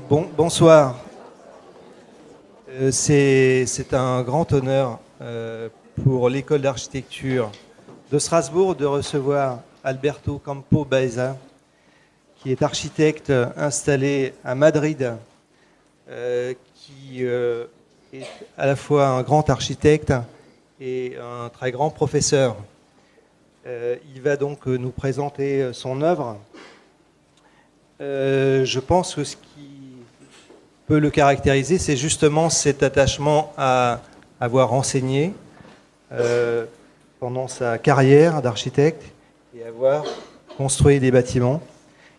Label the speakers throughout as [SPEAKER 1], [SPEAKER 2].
[SPEAKER 1] Bonsoir. C'est un grand honneur pour l'école d'architecture de Strasbourg de recevoir Alberto Campo Baeza, qui est architecte installé à Madrid, qui est à la fois un grand architecte et un très grand professeur. Il va donc nous présenter son œuvre. Je pense que ce qui peut le caractériser, c'est justement cet attachement à avoir enseigné pendant sa carrière d'architecte et avoir construit des bâtiments.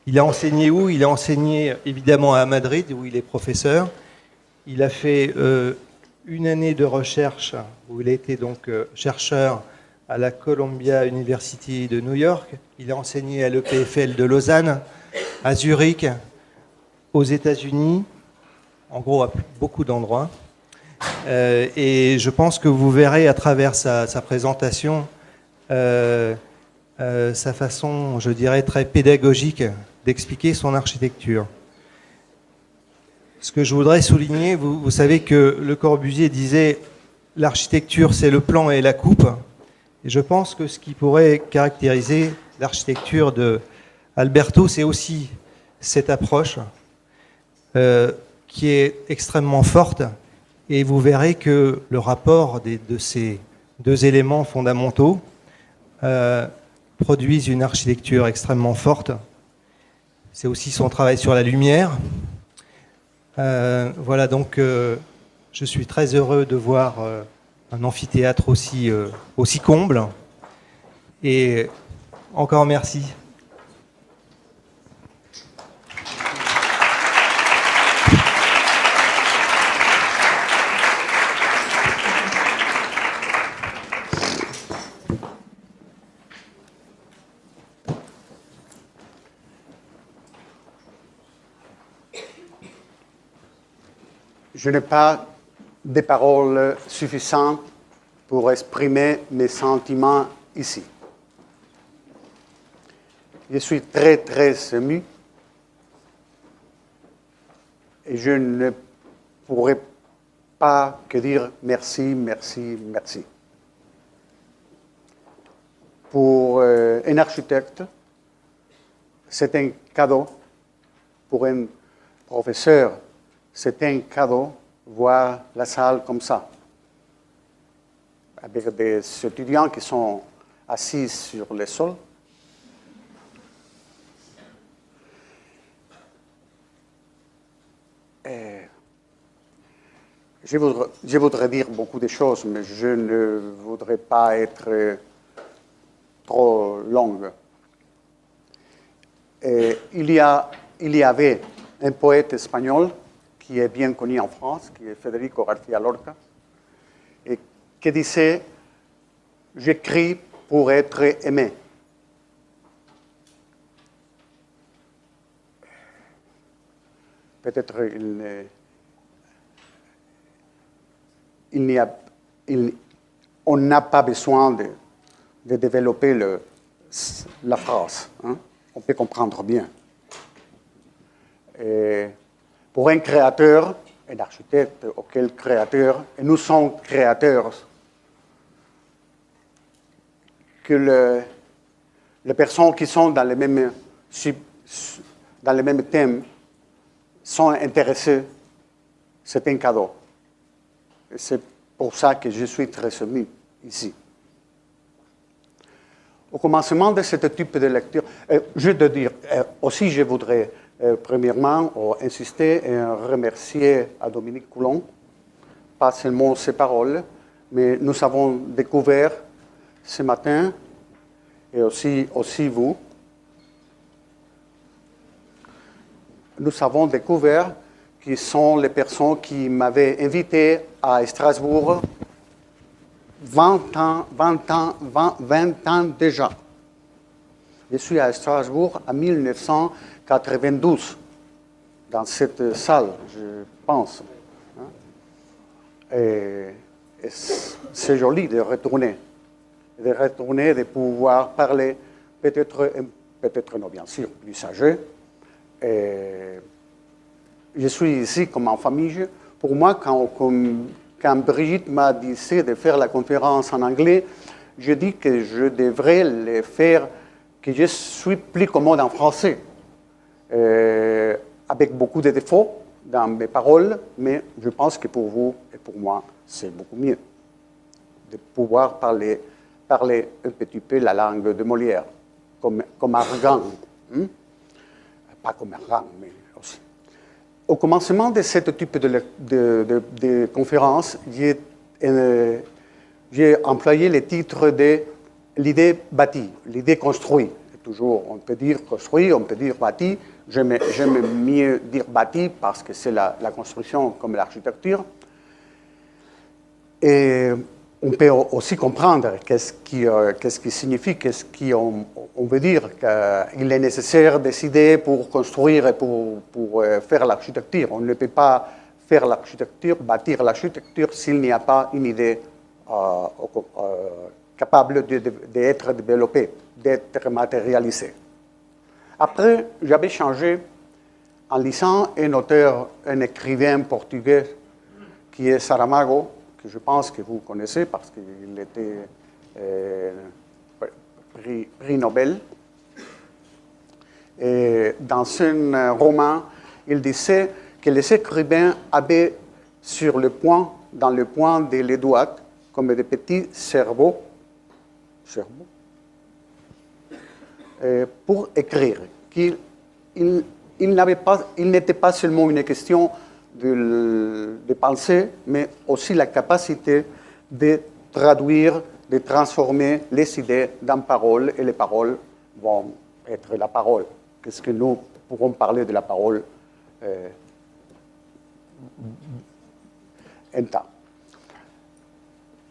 [SPEAKER 1] Il a enseigné où? Il a enseigné évidemment à Madrid, où il est professeur. Il a fait une année de recherche, où il a été donc chercheur à la Columbia University de New York. Il a enseigné à l'EPFL de Lausanne, à Zurich, aux États-Unis, en gros à beaucoup d'endroits. Et je pense que vous verrez à travers sa présentation sa façon, je dirais, très pédagogique d'expliquer son architecture. Ce que je voudrais souligner, vous savez que Le Corbusier disait « l'architecture, c'est le plan et la coupe ». Et je pense que ce qui pourrait caractériser l'architecture de Alberto, c'est aussi cette approche qui est extrêmement forte. Et vous verrez que le rapport de ces deux éléments fondamentaux produisent une architecture extrêmement forte. C'est aussi son travail sur la lumière. Voilà, donc je suis très heureux de voir un amphithéâtre aussi comble. Et encore merci.
[SPEAKER 2] Je n'ai pas de paroles suffisantes pour exprimer mes sentiments ici. Je suis très, très ému et je ne pourrais pas que dire merci, merci, merci. Pour un architecte, c'est un cadeau. Pour un professeur, c'est un cadeau voir la salle comme ça, avec des étudiants qui sont assis sur le sol. Je voudrais dire beaucoup de choses, mais je ne voudrais pas être trop longue. Il y avait un poète espagnol qui est bien connu en France, qui est Federico García Lorca, et qui disait « J'écris pour être aimé ». Peut-être on n'a pas besoin de développer la phrase. Hein? On peut comprendre bien. Et pour un créateur, un architecte, auquel créateur, et nous sommes créateurs, que les personnes qui sont dans le même thème sont intéressées, c'est un cadeau. Et c'est pour ça que je suis très ému ici. Au commencement de ce type de lecture, je dois dire, aussi je voudrais premièrement insister et remercier à Dominique Coulon, pas seulement ses paroles, mais nous avons découvert ce matin, et aussi vous, nous avons découvert qui sont les personnes qui m'avaient invité à Strasbourg 20 ans déjà. Je suis à Strasbourg en 1992, dans cette salle, je pense. Et c'est joli de retourner, de pouvoir parler, peut-être non, bien sûr, plus âgé. je suis ici comme en famille. Pour moi, quand Brigitte m'a dit de faire la conférence en anglais, je dis que je devrais le faire, que je suis plus commode en français, avec beaucoup de défauts dans mes paroles, mais je pense que pour vous et pour moi, c'est beaucoup mieux de pouvoir parler un petit peu la langue de Molière, comme Argan. Pas comme Argan, mais aussi. Au commencement de ce type de conférence, j'ai employé le titre de l'idée bâtie, l'idée construite. Toujours, on peut dire construit, on peut dire bâti. J'aime mieux dire bâti parce que c'est la construction comme l'architecture. Et on peut aussi comprendre qu'est-ce qui signifie, qu'est-ce qu'on veut dire, qu'il est nécessaire décider pour construire et pour faire l'architecture. On ne peut pas faire l'architecture, bâtir l'architecture s'il n'y a pas une idée capable d'être développée, d'être matérialisée. Après, j'avais changé en lisant un écrivain portugais qui est Saramago, que je pense que vous connaissez parce qu'il était prix Nobel. Et dans un roman, il disait que les écrivains avaient dans le point de les doigts comme des petits cerveaux pour écrire. Qu'il n'était pas seulement une question de penser, mais aussi la capacité de traduire, de transformer les idées dans paroles, et les paroles vont être la parole. Qu'est-ce que nous pourrons parler de la parole un temps.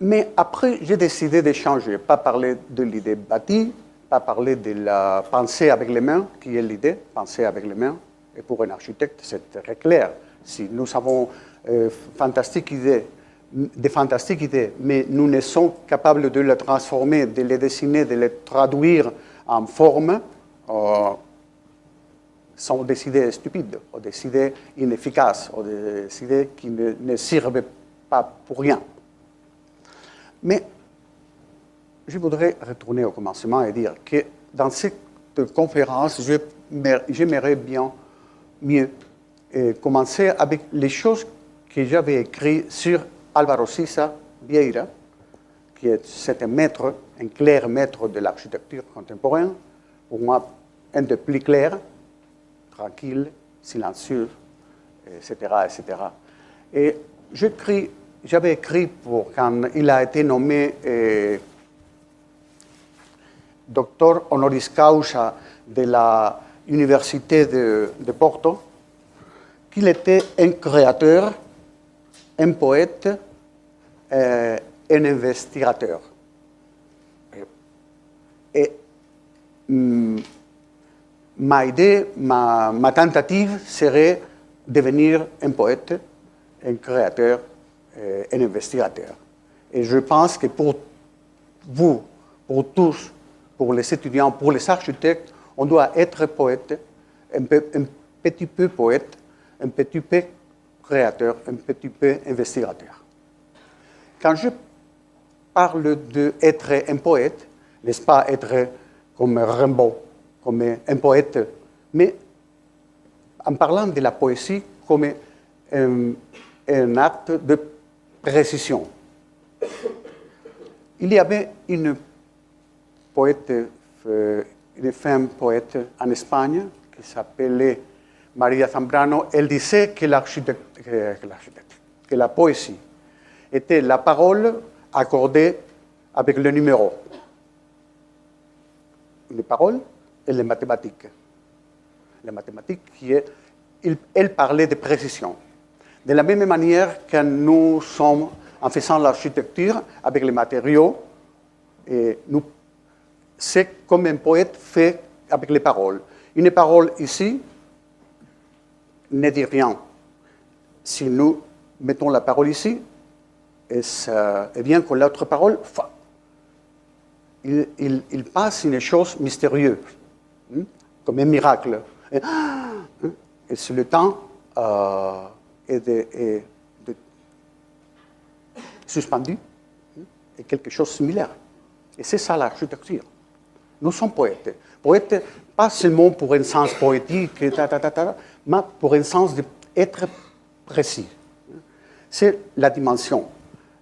[SPEAKER 2] Mais après, j'ai décidé de changer, pas parler de l'idée bâtie, pas parler de la pensée avec les mains, qui est l'idée, penser avec les mains. Et pour un architecte, c'est très clair. Si nous avons des fantastiques idées, mais nous ne sommes capables de les transformer, de les dessiner, de les traduire en forme, sont des idées stupides, ou des idées inefficaces, ou des idées qui ne servent pas pour rien. Mais je voudrais retourner au commencement et dire que dans cette conférence, j'aimerais bien mieux commencer avec les choses que j'avais écrites sur Álvaro Siza Vieira, qui est un maître, un clair maître de l'architecture contemporaine, pour moi un des plus clairs, tranquille, silencieux, etc., etc. Et j'avais écrit quand il a été nommé docteur honoris causa de la Université de Porto, qu'il était un créateur, un poète, un investigateur. Et ma idée, ma tentative serait de devenir un poète, un créateur, un investigateur. Et je pense que pour vous, pour tous, pour les étudiants, pour les architectes, on doit être poète, un petit peu poète, un petit peu créateur, un petit peu investigateur. Quand je parle d'être un poète, n'est-ce pas être comme Rimbaud, comme un poète, mais en parlant de la poésie comme un acte de précision. Il y avait une poète, une femme poète en Espagne qui s'appelait Maria Zambrano. Elle disait que la poésie était la parole accordée avec le numéro. Les paroles et les mathématiques. Les mathématiques elle parlait de précision. De la même manière que nous sommes, en faisant l'architecture avec les matériaux, c'est comme un poète fait avec les paroles. Une parole ici ne dit rien. Si nous mettons la parole ici, et bien que l'autre parole, il passe une chose mystérieuse, comme un miracle. Et c'est le temps de suspendu et quelque chose de similaire. Et c'est ça l'architecture. Nous sommes poètes. Poètes, pas seulement pour un sens poétique, mais pour un sens d'être précis. C'est la dimension,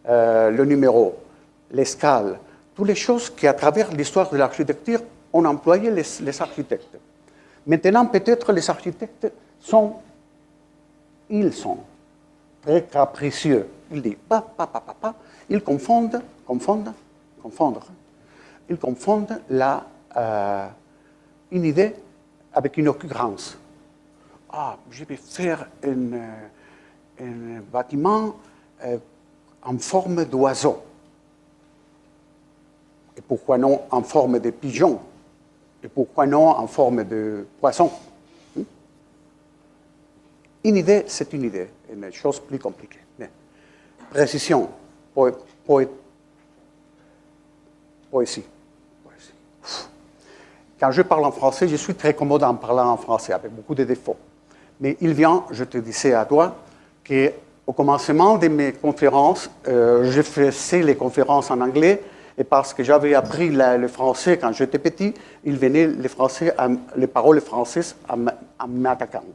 [SPEAKER 2] le numéro, l'escale, toutes les choses qui, à travers l'histoire de l'architecture, ont employé les architectes. Maintenant, peut-être les architectes sont très capricieux. Ils disent, ils confondent une idée avec une occurrence. Ah, je vais faire un bâtiment en forme d'oiseau. Et pourquoi non en forme de pigeon? Et pourquoi non en forme de poisson? Une idée, c'est une idée, une chose plus compliquée. Mais précision, poésie. Quand je parle en français, je suis très commode en parlant en français, avec beaucoup de défauts. Mais il vient, je te disais à toi, qu'au commencement de mes conférences, je faisais les conférences en anglais, et parce que j'avais appris le français quand j'étais petit, il venait les paroles françaises en m'attaquant.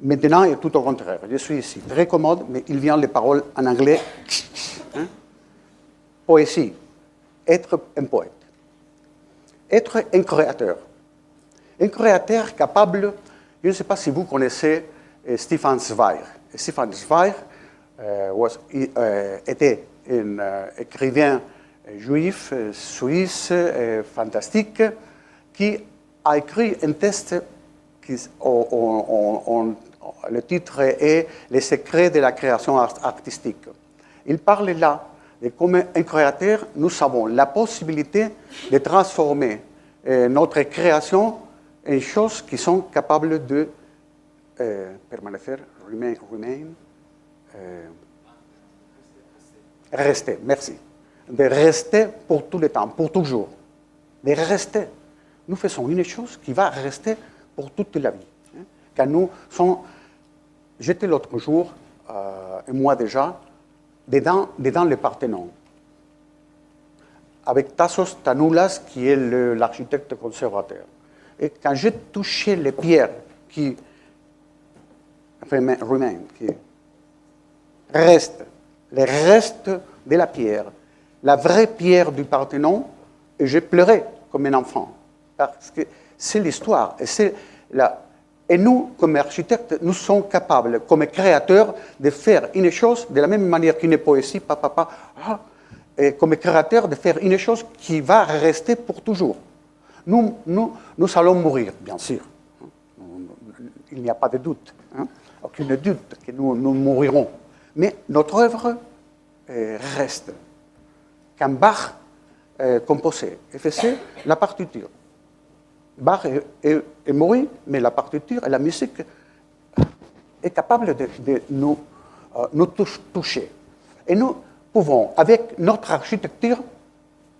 [SPEAKER 2] Maintenant, c'est tout au contraire. Je suis ici, très commode, mais il vient les paroles en anglais. Poésie, être un poète. Être un créateur. Un créateur capable, je ne sais pas si vous connaissez Stefan Zweig. Stefan Zweig était un écrivain juif, suisse, fantastique, qui a écrit un texte le titre est « Les secrets de la création artistique ». Il parle là de comment un créateur, nous avons la possibilité de transformer notre création en choses qui sont capables de permanecer, rester, merci. De rester pour tout le temps, pour toujours. De rester. Nous faisons une chose qui va rester pour toute la vie. Quand nous sommes... J'étais l'autre jour, un mois déjà, dedans le Parthénon, avec Tassos Tanoulas, qui est l'architecte conservateur. Et quand j'ai touché les pierres qui restent, les restes de la pierre, la vraie pierre du Parthénon, et j'ai pleuré comme un enfant. Parce que c'est l'histoire. Et nous, comme architectes, nous sommes capables, comme créateurs, de faire une chose de la même manière qu'une poésie, et comme créateurs, de faire une chose qui va rester pour toujours. Nous allons mourir, bien sûr. Il n'y a pas de doute, aucun doute que nous mourirons. Mais notre œuvre reste. Quand Bach composait et faisait la partiture, Bach est mort, mais la partiture et la musique est capable de nous toucher. Et nous pouvons, avec notre architecture,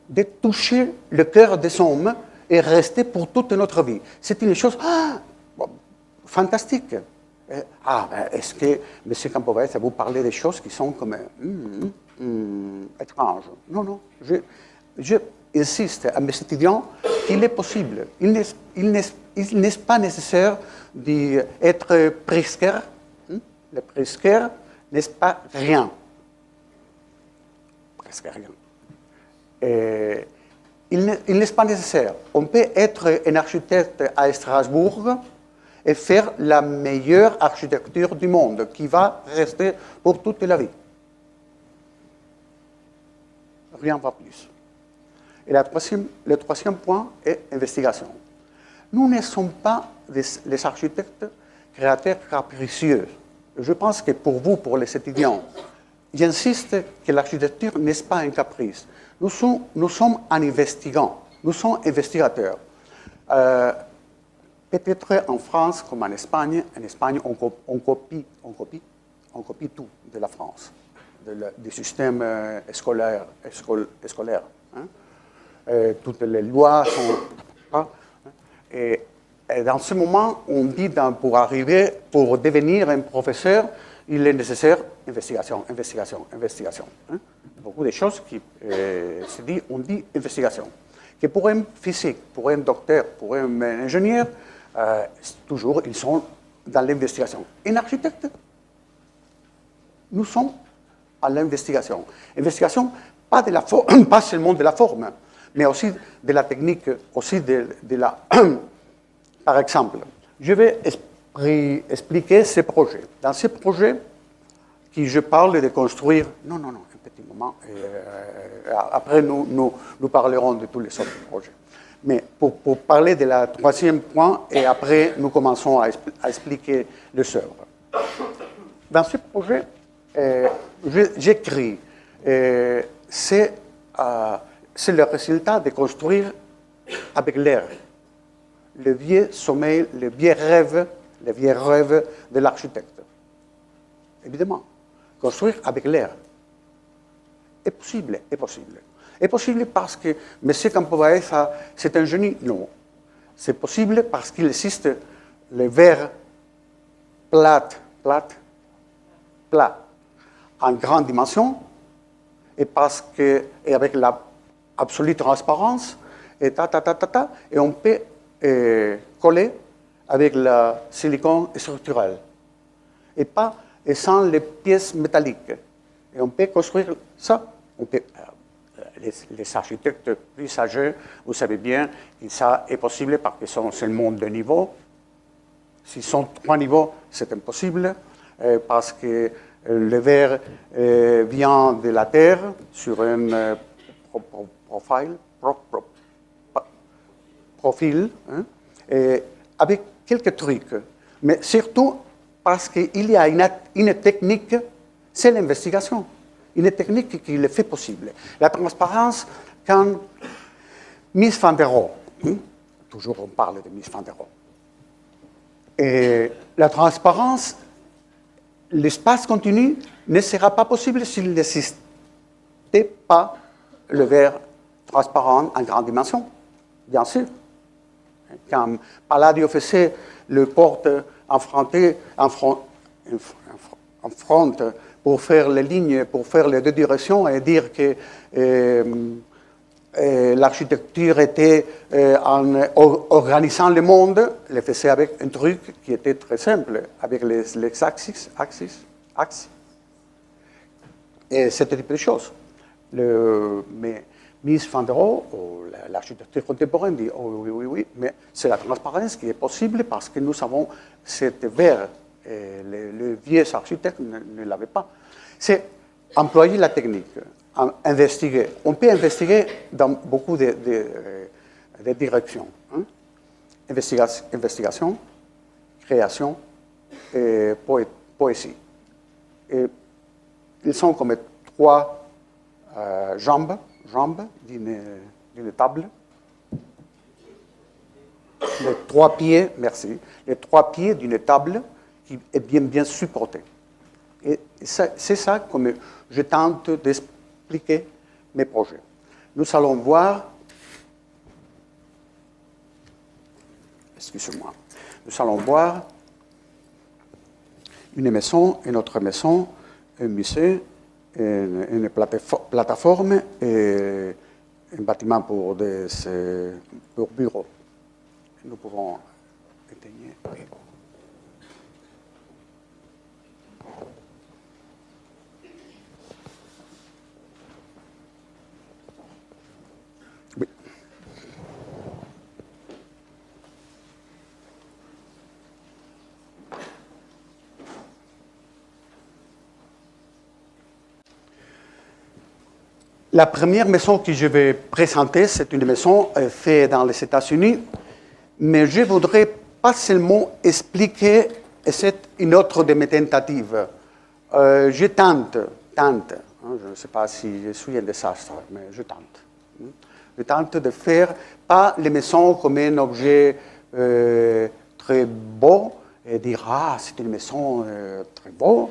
[SPEAKER 2] de toucher le cœur des hommes et rester pour toute notre vie. C'est une chose fantastique. Est-ce que, M. Campovès, vous parlez des choses qui sont comme étranges? Non. Je insiste à mes étudiants qu'il est possible. Il n'est pas nécessaire d'être presqueur. Le presqueur n'est pas rien. Presque rien. Il n'est pas nécessaire. On peut être un architecte à Strasbourg et faire la meilleure architecture du monde qui va rester pour toute la vie. Rien va plus. Et le troisième point est investigation. Nous ne sommes pas les architectes créateurs capricieux. Je pense que pour vous, pour les étudiants, j'insiste que l'architecture n'est pas un caprice. Nous sommes un investigant, nous sommes investigateurs. Peut-être en France comme en Espagne on copie tout de la France, du système scolaire. Toutes les lois sont... Et Et dans ce moment, on dit pour devenir un professeur, il est nécessaire investigation, investigation, investigation. Hein? Beaucoup de choses qui on dit investigation. Que pour un physique, pour un docteur, pour un ingénieur, toujours, ils sont dans l'investigation. Un architecte, nous sommes à l'investigation. Investigation, pas seulement de la forme, mais aussi de la technique, aussi de la... Par exemple, je vais expliquer ces projets. Dans ces projets, je parle de construire... Non, un petit moment. Après, nous parlerons de tous les autres projets. Mais pour parler de la troisième point, et après, nous commençons à expliquer les œuvres. Dans ce projet, j'écris. C'est le résultat de construire avec l'air. Le vieux sommeil, le vieux rêve de l'architecte. Évidemment, construire avec l'air est possible, est possible. Est possible parce que M. Campobaeza, c'est un génie? Non. C'est possible parce qu'il existe le verre plat, en grande dimension, et parce que, et avec la absolue transparence, et et on peut coller avec le silicone structurel, et sans les pièces métalliques. Et on peut construire ça. On peut, les architectes plus âgés, vous savez bien que ça est possible parce que sont seulement 2 niveaux. S'ils sont 3 niveaux, c'est impossible, parce que le verre vient de la Terre sur un profil, hein, avec quelques trucs. Mais surtout parce qu'il y a une technique, c'est l'investigation. Une technique qui le fait possible. La transparence, quand Mies van der Rohe, toujours on parle de Mies van der Rohe, et la transparence, l'espace continu ne sera pas possible s'il n'existait pas le verre transparent en grande dimension, bien sûr. Quand Palladio faisait le porte en front pour faire les lignes, pour faire les 2 directions et dire que l'architecture était en organisant le monde, il le faisait avec un truc qui était très simple, avec les axes. Et c'était type de choses. Mais Mies van der Rohe, l'architecture contemporaine, dit oui, mais c'est la transparence qui est possible parce que nous avons cette verre. Les vieux architectes ne l'avaient pas. C'est employer la technique, investiguer. On peut investiguer dans beaucoup de directions. Hein? Investigation, création et poésie. Et ils sont comme 3 jambes d'une table. Les 3 pieds, merci. Les 3 pieds d'une table qui est bien supportée. Et c'est ça que je tente d'expliquer mes projets. Nous allons voir, excusez-moi, nous allons voir une maison, une autre maison, un musée, une plateforme et un bâtiment pour bureaux. Nous pouvons éteindre. Oui. La première maison que je vais présenter, c'est une maison faite dans les États-Unis, mais je voudrais pas seulement expliquer, et c'est une autre de mes tentatives. Je tente, hein, je ne sais pas si je suis un désastre, mais je tente. Je tente de faire pas les maisons comme un objet très beau et dire ah c'est une maison très beau,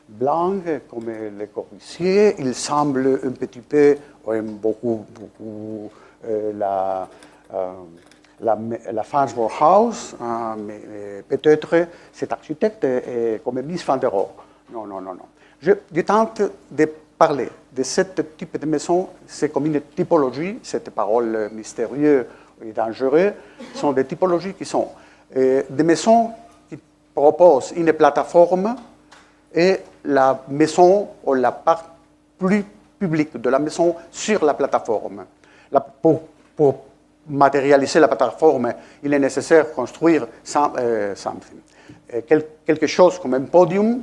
[SPEAKER 2] blanc comme Le Corbusier. Il semble un petit peu, beaucoup la la Farnsworth House, mais peut-être cet architecte est comme Mies van der Rohe. Non, non, non, non. Je tente de parler de ce type de maison, c'est comme une typologie, cette parole mystérieuse et dangereuse, sont des typologies qui sont des maisons qui proposent une plateforme et la maison ou la part plus publique de la maison sur la plateforme. Pour matérialiser la plateforme, il est nécessaire de construire quelque chose comme un podium.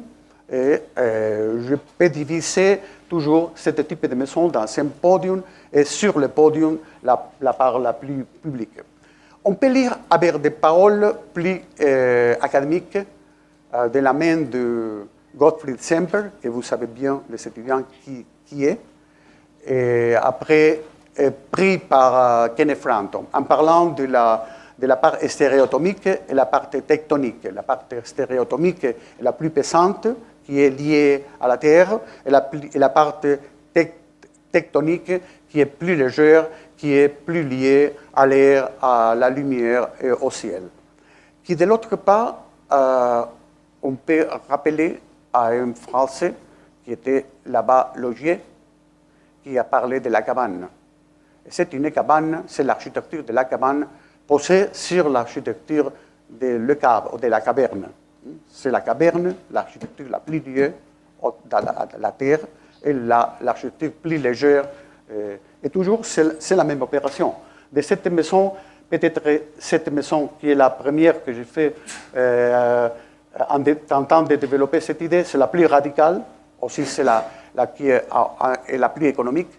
[SPEAKER 2] Et je peux diviser toujours ce type de maison dans un podium et sur le podium la part la plus publique. On peut lire avec des paroles plus académiques de la main de Gottfried Semper, que vous savez bien, les étudiants qui est, et après pris par Kenneth Frampton, en parlant de la part stéréotomique et la part tectonique. La part stéréotomique est la plus pesante, qui est liée à la Terre, et la part tectonique qui est plus légère, qui est plus liée à l'air, à la lumière et au ciel. Qui, de l'autre part, on peut rappeler à un Français qui était là-bas logé, qui a parlé de la cabane. C'est une cabane, c'est l'architecture de la cabane posée sur l'architecture de Le Cabre, ou de la caverne. C'est la caverne, l'architecture la plus liée dans la terre, et l'architecture plus légère. Et toujours, c'est la même opération. De cette maison, peut-être cette maison qui est la première que j'ai fait en tentant de développer cette idée, c'est la plus radicale, aussi c'est la qui est la plus économique.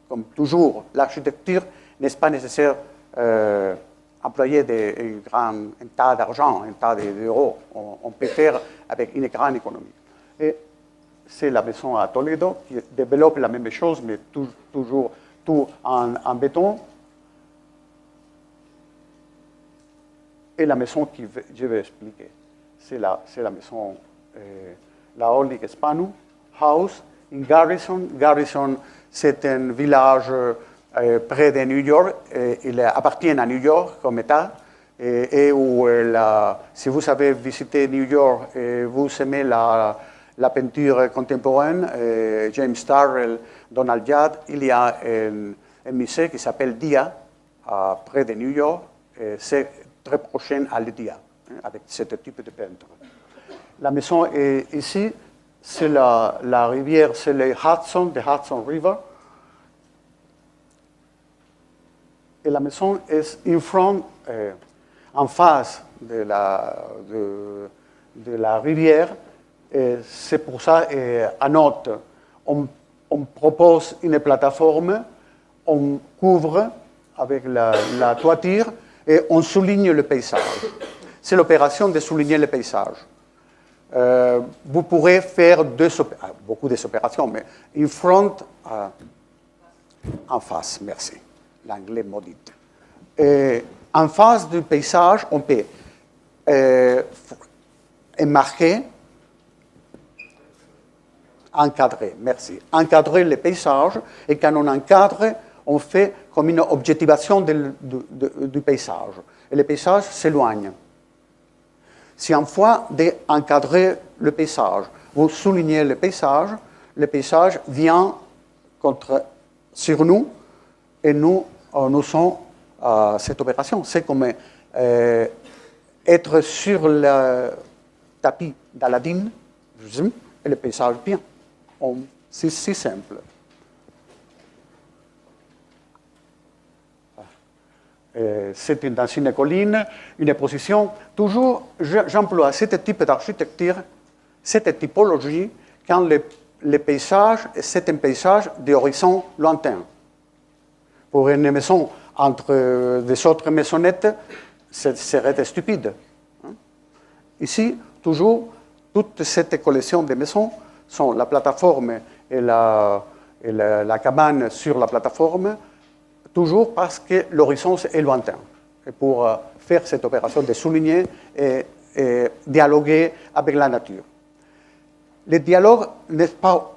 [SPEAKER 2] Comme toujours, l'architecture n'est pas nécessaire employer un tas d'argent, un tas d'euros. On peut faire avec une grande économie. Et c'est la maison à Toledo qui développe la même chose, mais toujours tout en béton. Et la maison que je vais expliquer, c'est la maison, la Orlik Spanu House in Garrison. Garrison, c'est un village près de New York. Il appartient à New York comme État. Et où, si vous avez visité New York et vous aimez la peinture contemporaine, James Starrell, Donald Judd, il y a un musée qui s'appelle Dia, près de New York. C'est très prochain à l'Dia, avec ce type de peinture. La maison est ici. C'est la rivière, c'est le Hudson, the Hudson River. Et la maison est en face de la rivière. Et c'est pour ça, à note, on propose une plateforme, on couvre avec la toiture et on souligne le paysage. C'est l'opération de souligner le paysage. Vous pourrez faire beaucoup d'opérations, mais in front, en face, merci, l'anglais maudit. En face du paysage, on peut marquer, encadrer, merci, encadrer le paysage, et quand on encadre, on fait comme une objectivation du paysage, et le paysage s'éloigne. Si en fois d'encadrer le paysage, vous soulignez le paysage vient sur nous et nous sommes cette opération. C'est comme être sur le tapis d'Aladin et le paysage vient. C'est si simple. C'est dans une colline, une position. Toujours, j'emploie ce type d'architecture, cette typologie, quand le paysage, c'est un paysage d'horizon lointain. Pour une maison entre des autres maisonnettes, ce serait stupide. Ici, toujours, toute cette collection de maisons sont la plateforme et la cabane sur la plateforme, toujours parce que l'horizon est lointain. Et pour faire cette opération de souligner et dialoguer avec la nature. Le dialogue n'est pas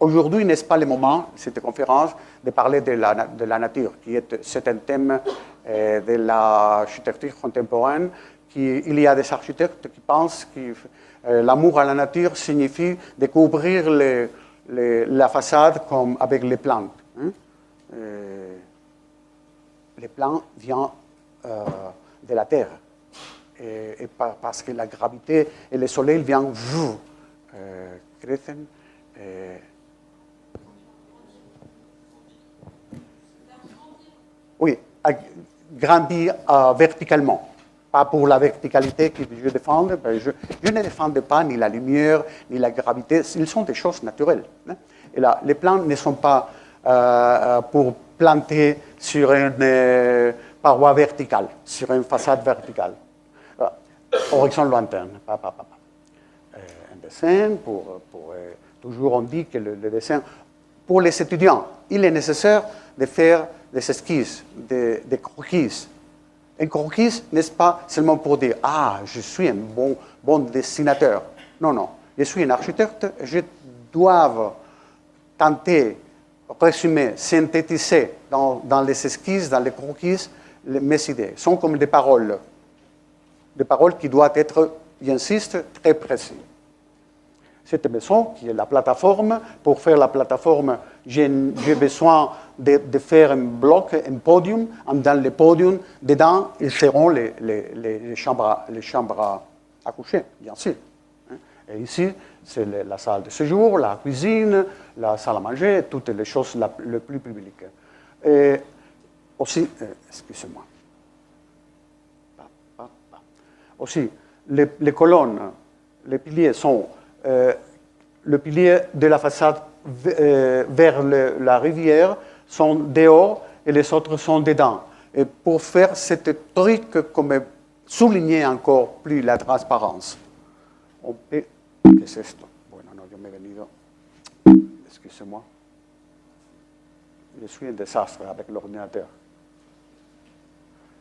[SPEAKER 2] aujourd'hui n'est-ce pas le moment, cette conférence, de parler de la nature, c'est un thème de l'architecture contemporaine. Il y a des architectes qui pensent que l'amour à la nature signifie découvrir la façade comme avec les plantes. Hein. Les plantes viennent de la terre. Et parce que la gravité et le soleil viennent crescent. Oui, grandir verticalement. Pas pour la verticalité que je défends. Je ne défends pas ni la lumière, ni la gravité. Ils sont des choses naturelles. Hein. Et là, les plantes ne sont pas pour planter sur une paroi verticale, sur une façade verticale. Horizon lointain. Un dessin, toujours on dit que le dessin, pour les étudiants, il est nécessaire de faire des esquisses, des croquis. Un croquis, n'est-ce pas seulement pour dire « Ah, je suis un bon dessinateur ». Non, non. Je suis un architecte, je dois tenter, résumer, synthétiser dans les esquisses, dans les croquis, mes idées. Ce sont comme des paroles qui doivent être, j'insiste, très précises. Cette maison, qui est la plateforme, pour faire la plateforme, j'ai besoin de faire un bloc, un podium. Dans le podium, dedans, ils seront les chambres à coucher, bien sûr. Et ici, c'est la salle de séjour, la cuisine, la salle à manger, toutes les choses les plus publiques. Et aussi, excusez-moi. Aussi, les colonnes, les piliers sont le pilier de la façade vers la rivière sont dehors et les autres sont dedans. Et pour faire ce truc, comme souligner encore plus la transparence, on peut... Qu'est-ce que c'est? Bueno, no, yo me he venido... Excusez-moi. Je suis un désastre avec l'ordinateur.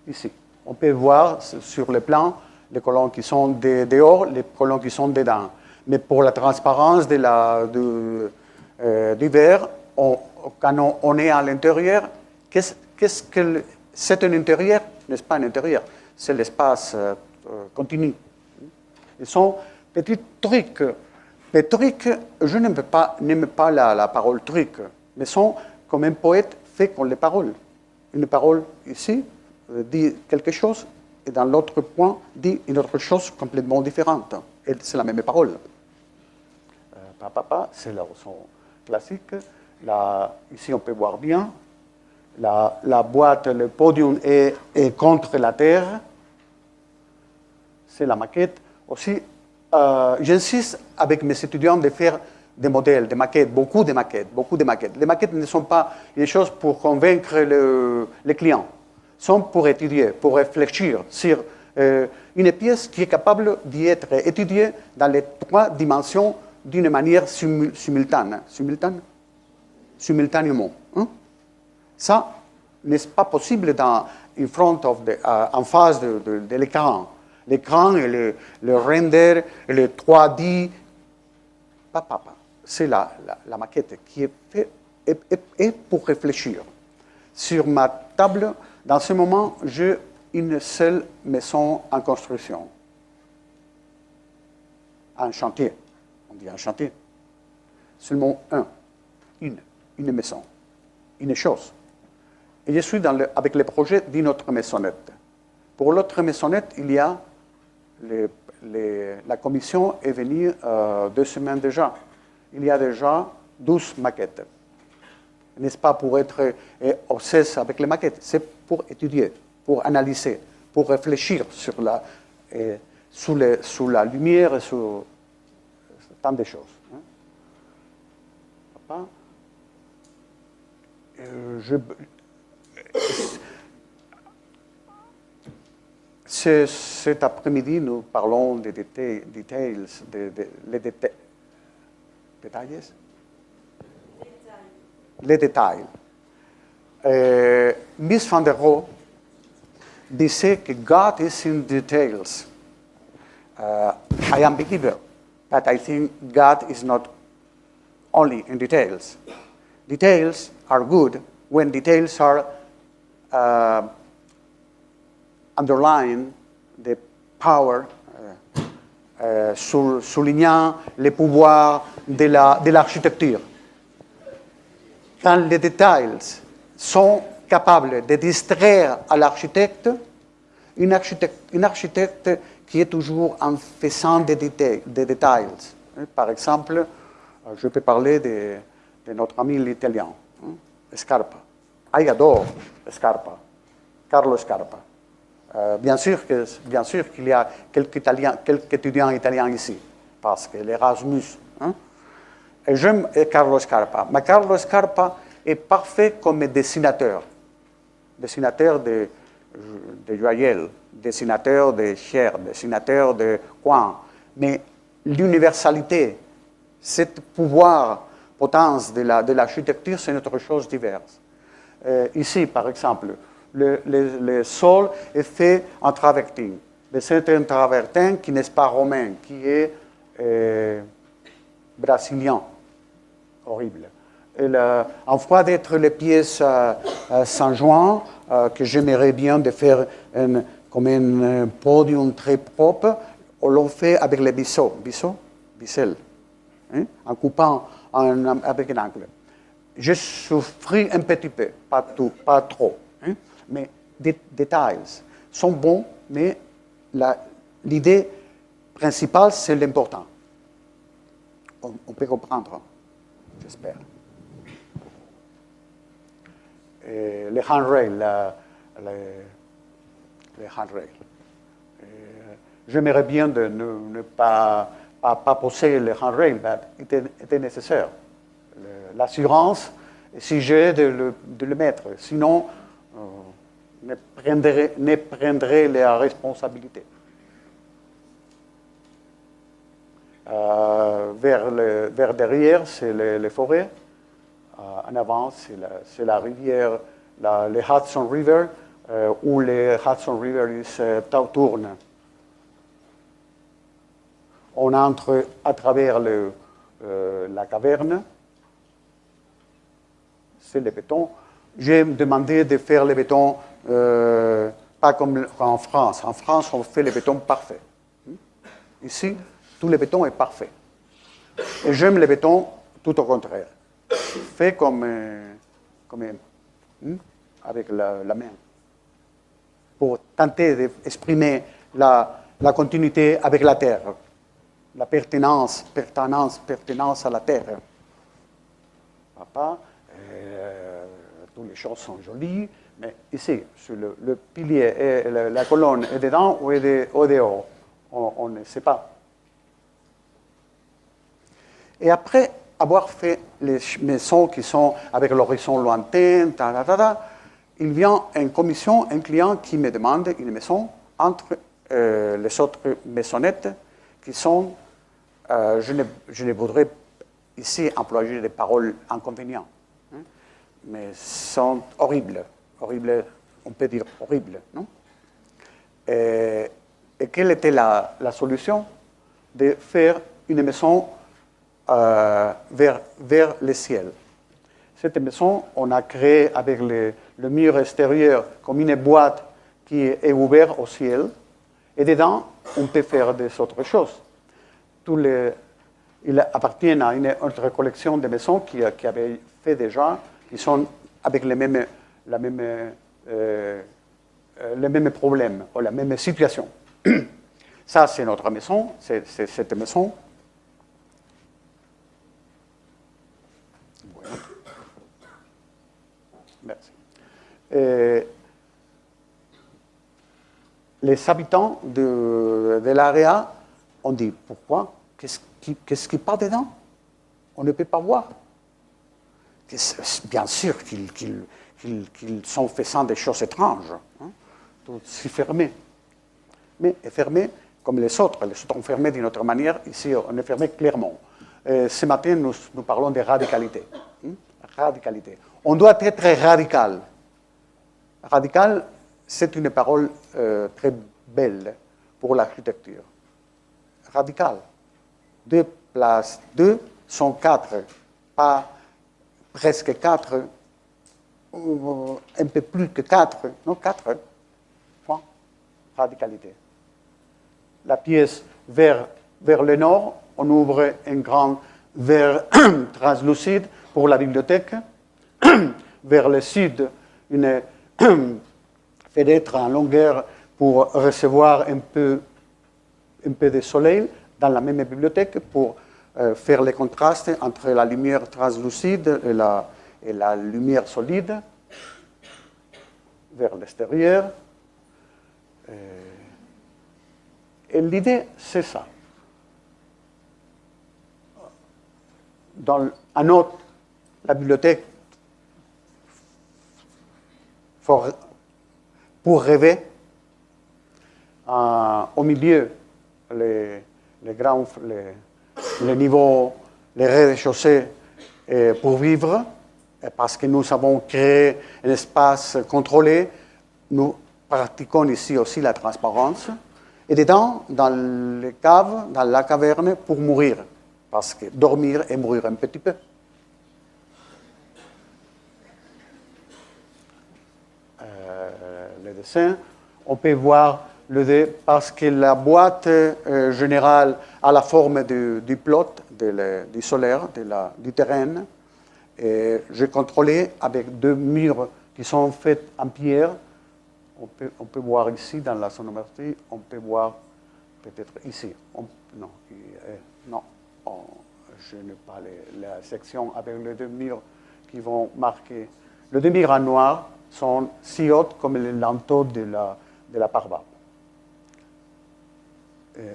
[SPEAKER 2] Ici, on peut voir sur le plan les colonnes qui sont dehors, les colonnes qui sont dedans. Mais pour la transparence du verre, quand on est à l'intérieur, qu'est-ce que c'est un intérieur? N'est-ce pas un intérieur? C'est l'espace continu. Ils sont petits trucs. Les trucs, je n'aime pas la parole truc, mais sont comme un poète fait comme les paroles. Une parole ici dit quelque chose, et dans l'autre point dit une autre chose complètement différente. Et c'est la même parole. C'est la leçon classique. Là, ici, on peut voir bien. La boîte, le podium est contre la terre. C'est la maquette. Aussi, j'insiste avec mes étudiants de faire des modèles, des maquettes, beaucoup de maquettes. Les maquettes ne sont pas des choses pour convaincre les clients. Sont pour étudier, pour réfléchir sur une pièce qui est capable d'être étudiée dans les 3 dimensions d'une manière simultanément. Hein? Ça n'est pas possible en face de l'écran. L'écran et le render, et le 3D. C'est la maquette qui est faite pour réfléchir. Sur ma table, dans ce moment, j'ai une seule maison en construction. Un chantier. On dit un chantier. Seulement une maison, une chose. Et je suis avec le projet d'une autre maisonnette. Pour l'autre maisonnette, il y a la commission est venue 2 semaines déjà. Il y a déjà 12 maquettes. N'est-ce pas pour être obsesse avec les maquettes? C'est pour étudier, pour analyser, pour réfléchir sous la lumière et sur tant de choses. Hein? Cet après-midi, nous parlons des détails. Les détails. Miss van der Rohe disait que God is in details. I am a believer, but I think God is not only in details. Details are good when details are underlying the power, soulignant les pouvoirs de l'architecture. Quand les détails sont capables de distraire à l'architecte, un architecte qui est toujours en faisant des détails. Par exemple, je peux parler de notre ami l'italien, Scarpa. Ah, j'adore Scarpa, Carlo Scarpa. Bien sûr qu'il y a quelques étudiants italiens ici, parce que l'Erasmus. Et j'aime Carlo Scarpa. Mais Carlo Scarpa est parfait comme dessinateur. Dessinateur de joyaux, dessinateur de chair, dessinateur de coins. Mais l'universalité, ce pouvoir, potence de l'architecture, c'est une autre chose diverse. Ici, par exemple, le sol est fait en travertine. Mais c'est un travertin qui n'est pas romain, qui est brésilien. Horrible. En fois d'être les pièces Saint-Jean, que j'aimerais bien de faire comme un podium très propre, on l'a fait avec les bissels, en coupant avec un angle. J'ai souffert un petit peu, pas trop, mais des détails sont bons, mais l'idée principale, c'est l'important. On peut comprendre, j'espère. Les handrails, les handrails. J'aimerais bien de ne pas poser les handrails, mais était nécessaire. L'assurance, si j'ai de le mettre, sinon, ne prendrai la responsabilité. Vers derrière, c'est les forêts. En avant, c'est la rivière, les Hudson River, où les Hudson River tournent. On entre à travers la caverne. C'est le béton. J'ai demandé de faire le béton, pas comme en France. En France, on fait le béton parfait. Ici, tout le béton est parfait. Et j'aime le béton tout au contraire. Fait comme avec la main. Pour tenter d'exprimer la continuité avec la terre. La pertinence à la terre. Papa, toutes les choses sont jolies, mais ici, sur le pilier, et la colonne est dedans ou est dehors, on ne sait pas. Et après avoir fait les maisons qui sont avec l'horizon lointain, il vient une commission, un client qui me demande une maison entre les autres maisonnettes qui sont, je ne voudrais ici employer des paroles inconvénientes, mais sont horribles, on peut dire horribles, non? Et quelle était la solution? De faire une maison vers le ciel. Cette maison, on a créé avec le mur extérieur comme une boîte qui est ouverte au ciel. Et dedans, on peut faire des autres choses. Ils appartiennent à une autre collection de maisons qui avait fait déjà, qui sont avec les mêmes problèmes ou la même situation. Ça, c'est notre maison, c'est cette maison. Voilà. Merci. Les habitants de l'area ont dit, pourquoi? Qu'est-ce qui part dedans? On ne peut pas voir. Bien sûr qu'ils sont faisant des choses étranges. Tout si fermé. Mais est fermé comme les autres. Les autres sont fermés d'une autre manière. Ici, on est fermé clairement. Ce matin, nous parlons de radicalité. Radicalité. On doit être radical. Radical, c'est une parole très belle pour l'architecture. Radical. 2 + 2 sont 4. pas presque 4, un peu plus que 4, non 4 points, radicalité. La pièce vers le nord, on ouvre un grand verre translucide pour la bibliothèque. Vers le sud, une fenêtre en longueur pour recevoir un peu de soleil dans la même bibliothèque pour faire les contrastes entre la lumière translucide et la lumière solide vers l'extérieur. Et l'idée, c'est ça. À notre, la bibliothèque, pour rêver, au milieu, les niveaux, les rez-de-chaussée pour vivre, parce que nous avons créé un espace contrôlé, nous pratiquons ici aussi la transparence. Et dedans, dans les caves, dans la caverne, pour mourir, parce que dormir et mourir un petit peu. Le dessin, on peut voir le dé parce que la boîte générale a la forme du plot, du solaire, du terrain. J'ai contrôlé avec 2 murs qui sont faits en pierre. On peut voir ici dans la sonométrie, on peut voir peut-être ici. Je n'ai pas la section avec les 2 murs qui vont marquer. Les 2 murs en noir sont si hautes comme les linteaux de la paroi.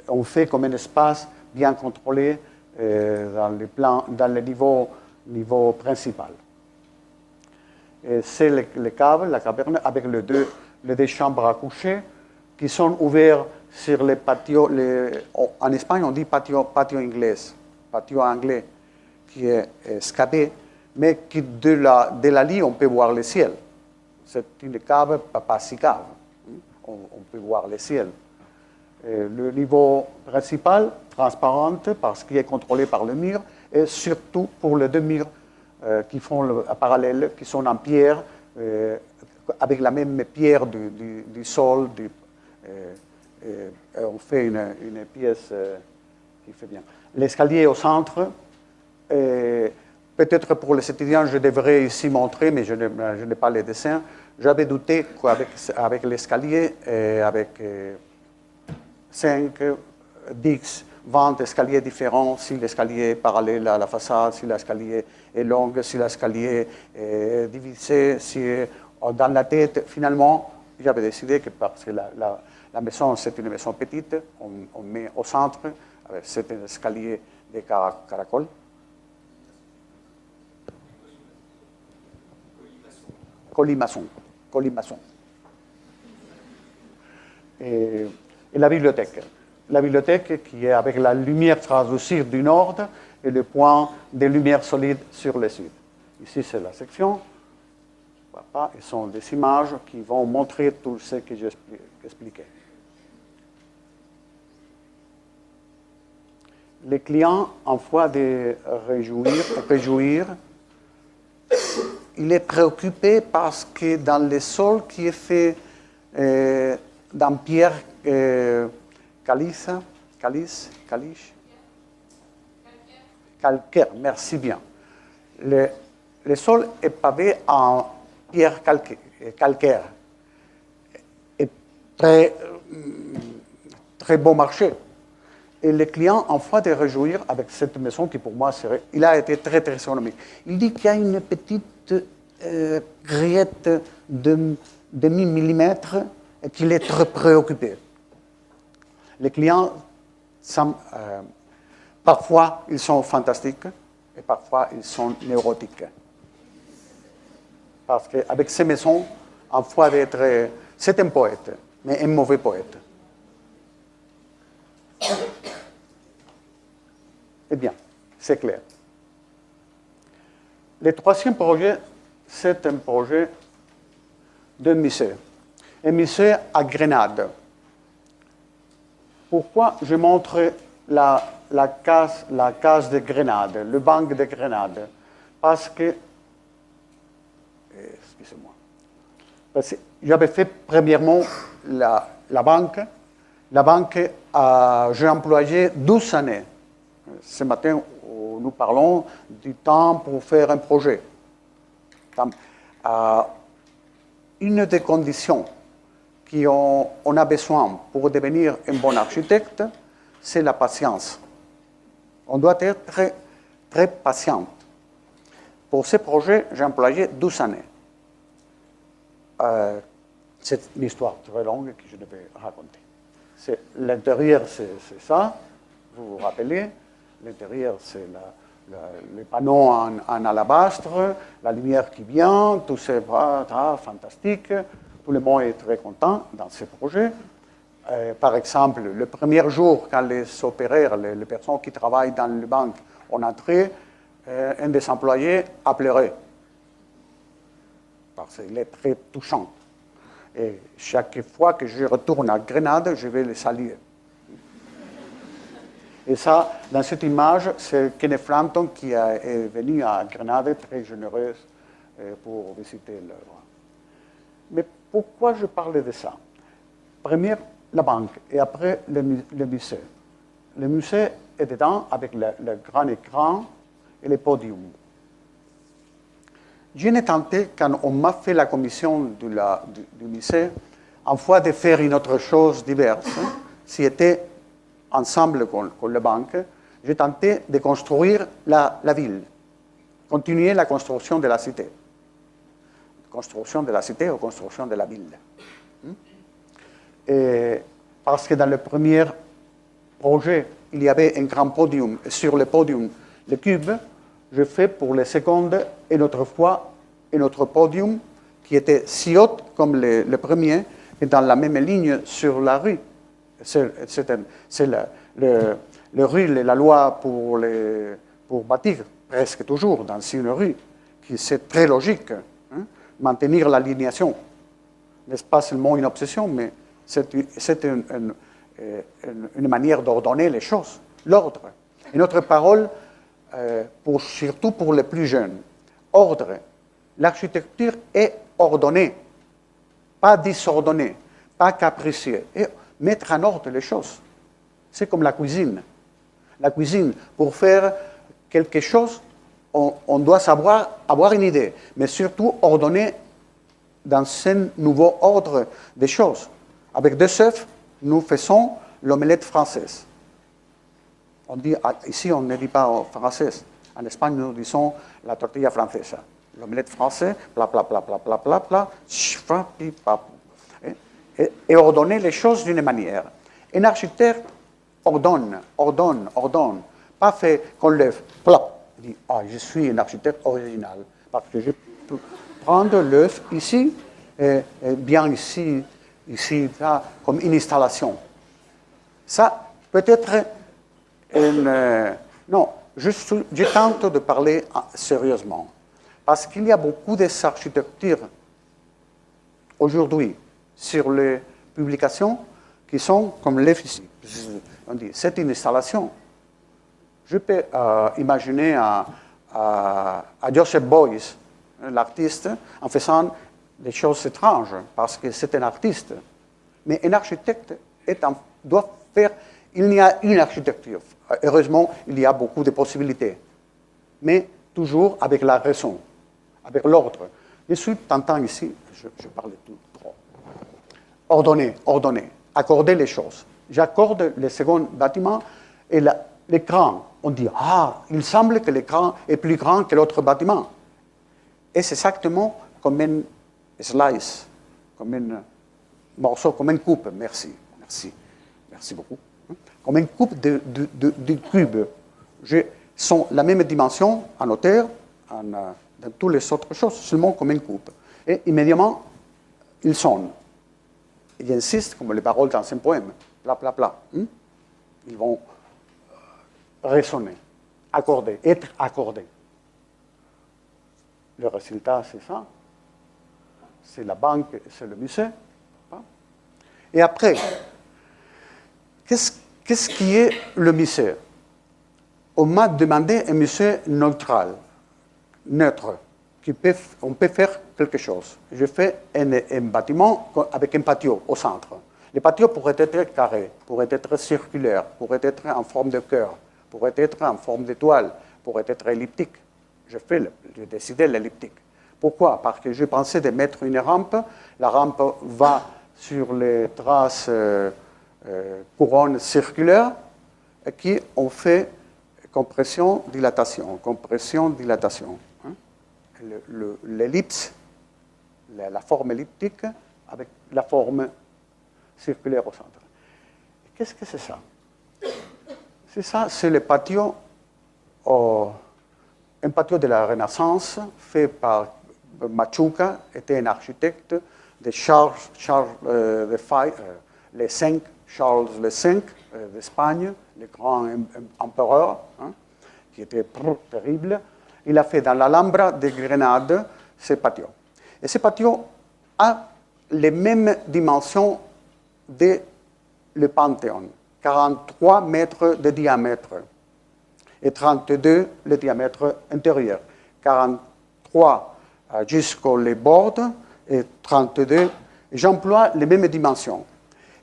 [SPEAKER 2] On fait comme un espace bien contrôlé dans le niveau principal. C'est les caves, la caverne, avec les deux chambres à coucher qui sont ouvertes sur les patios. En Espagne, on dit patio anglais, qui est escabé, mais qui de la lit, on peut voir le ciel. C'est une cave, pas si cave. On peut voir le ciel. Le niveau principal, transparente, parce qu'il est contrôlé par le mur, et surtout pour les 2 murs qui font le parallèle, qui sont en pierre, avec la même pierre du sol. On fait une pièce qui fait bien. L'escalier au centre, peut-être pour les étudiants, je devrais ici montrer, mais je n'ai pas les dessins. J'avais douté qu'avec l'escalier, avec 5, 10, 20 escaliers différents, si l'escalier est parallèle à la façade, si l'escalier est long, si l'escalier est divisé, si dans la tête. Finalement, j'avais décidé que parce que la maison, c'est une maison petite, on met au centre, c'est un escalier de caracol. Colimaçon. Et la bibliothèque. La bibliothèque qui est avec la lumière translucide du nord et le point de lumière solide sur le sud. Ici, c'est la section. Ce sont des images qui vont montrer tout ce que j'expliquais. Les clients, en fois de réjouir, il est préoccupé parce que dans le sol qui est fait dans pierre calice, calcaire, merci bien. Le sol est pavé en pierre calcaire. Et très bon marché. Et le client, en fois de réjouir avec cette maison qui pour moi, il a été très très économique. Il dit qu'il y a une petite grillette de demi-millimètre et qu'il est très préoccupé. Les clients, parfois, ils sont fantastiques et parfois, ils sont neurotiques. Parce qu'avec ces maisons, en foi d'être... C'est un poète, mais un mauvais poète. Eh bien, c'est clair. Le troisième projet, c'est un projet de musée. Un musée à Grenade. Pourquoi je montre la case de Grenade, le banc de Grenade? parce que, excusez-moi, parce que j'avais fait premièrement la banque. La banque, j'ai employé 12 années. Ce matin, nous parlons du temps pour faire un projet. Une des conditions qu'on a besoin pour devenir un bon architecte, c'est la patience. On doit être très, très patient. Pour ce projet, j'ai employé 12 années. C'est une histoire très longue que je devais raconter. L'intérieur, c'est ça, vous vous rappelez. L'intérieur, c'est les panneaux en alabastre, la lumière qui vient, tout c'est fantastique. Tout le monde est très content dans ce projet. Par exemple, le premier jour, quand les opéraires, les personnes qui travaillent dans le banque ont entré, un des employés a pleuré. Parce qu'il est très touchant. Et chaque fois que je retourne à Grenade, je vais les saluer. Et ça, dans cette image, c'est Kenneth Frampton qui est venu à Grenade, très généreuse, pour visiter l'œuvre. Mais pourquoi je parle de ça? Première, la banque, et après, le musée. Le musée est dedans avec le grand écran et les podiums. J'ai tenté, quand on m'a fait la commission du musée, en fois de faire une autre chose diverse, c'était ensemble avec la banque, j'ai tenté de construire la ville, continuer la construction de la cité. Construction de la cité ou construction de la ville. Et parce que dans le premier projet, il y avait un grand podium. Et sur le podium, le cube, je fais pour les secondes une autre fois un autre podium qui était si haut comme le premier et dans la même ligne sur la rue. C'est le rue, la loi pour bâtir presque toujours dans une rue, qui c'est très logique, maintenir l'alignation. N'est-ce pas seulement une obsession, mais c'est une manière d'ordonner les choses, l'ordre. Une autre parole, surtout pour les plus jeunes, ordre. L'architecture est ordonnée, pas disordonnée, pas capricieuse. Et mettre en ordre les choses. C'est comme la cuisine. La cuisine, pour faire quelque chose, on doit savoir avoir une idée, mais surtout ordonner dans ce nouveau ordre des choses. Avec 2 œufs, nous faisons l'omelette française. On dit, ici, on ne dit pas française. En Espagne, nous disons la tortilla française. L'omelette française, pla, pla, pla, pla, pla, pla, pla, et ordonner les choses d'une manière. Un architecte ordonne. Pas fait qu'on lève, plop, dit, je suis un architecte original, parce que je peux prendre l'œuf ici, et bien ici, là, comme une installation. Ça peut être non, je tente de parler sérieusement. Parce qu'il y a beaucoup d'architectures aujourd'hui sur les publications qui sont comme l'œuf ici. On dit, c'est une installation. Je peux imaginer à Joseph Beuys, l'artiste, en faisant des choses étranges, parce que c'est un artiste. Mais un architecte doit faire... Il y a une architecture. Heureusement, il y a beaucoup de possibilités. Mais toujours avec la raison, avec l'ordre. Je suis tentant ici, je parle tout trop. Ordonner, accorder les choses. J'accorde le second bâtiment et l'écran. On dit, il semble que l'écran est plus grand que l'autre bâtiment. Et c'est exactement comme un slice, comme un morceau, comme une coupe. Merci beaucoup. Comme une coupe de cube. Sont la même dimension en hauteur, dans toutes les autres choses, seulement comme une coupe. Et immédiatement, ils sonnent. Ils insistent, comme les paroles dans un poème. Pla, pla, pla. Ils vont résonner, accorder, être accordés. Le résultat, c'est ça. C'est la banque, c'est le musée. Et après, qu'est-ce qui est le musée? On m'a demandé un musée neutral. neutre. On peut faire quelque chose. Je fais un bâtiment avec un patio au centre. Le patio pourrait être carré, pourrait être circulaire, pourrait être en forme de cœur, pourrait être en forme d'étoile, pourrait être elliptique. J'ai décidé l'elliptique. Pourquoi? Parce que je pensais de mettre une rampe. La rampe va sur les traces couronnes circulaires qui ont fait compression, dilatation, compression, dilatation. L'ellipse, la forme elliptique avec la forme circulaire au centre. Qu'est-ce que c'est ça? C'est ça, c'est le patio, un patio de la Renaissance fait par Machuca, était un architecte de Charles les 5, Charles V d'Espagne, le grand empereur, qui était terrible. Il a fait dans l'Alhambra de Grenade ce patio. Et ce patio a les mêmes dimensions de le Panthéon, 43 mètres de diamètre et 32 le diamètre intérieur, 43 jusqu'aux les bords et 32. J'emploie les mêmes dimensions.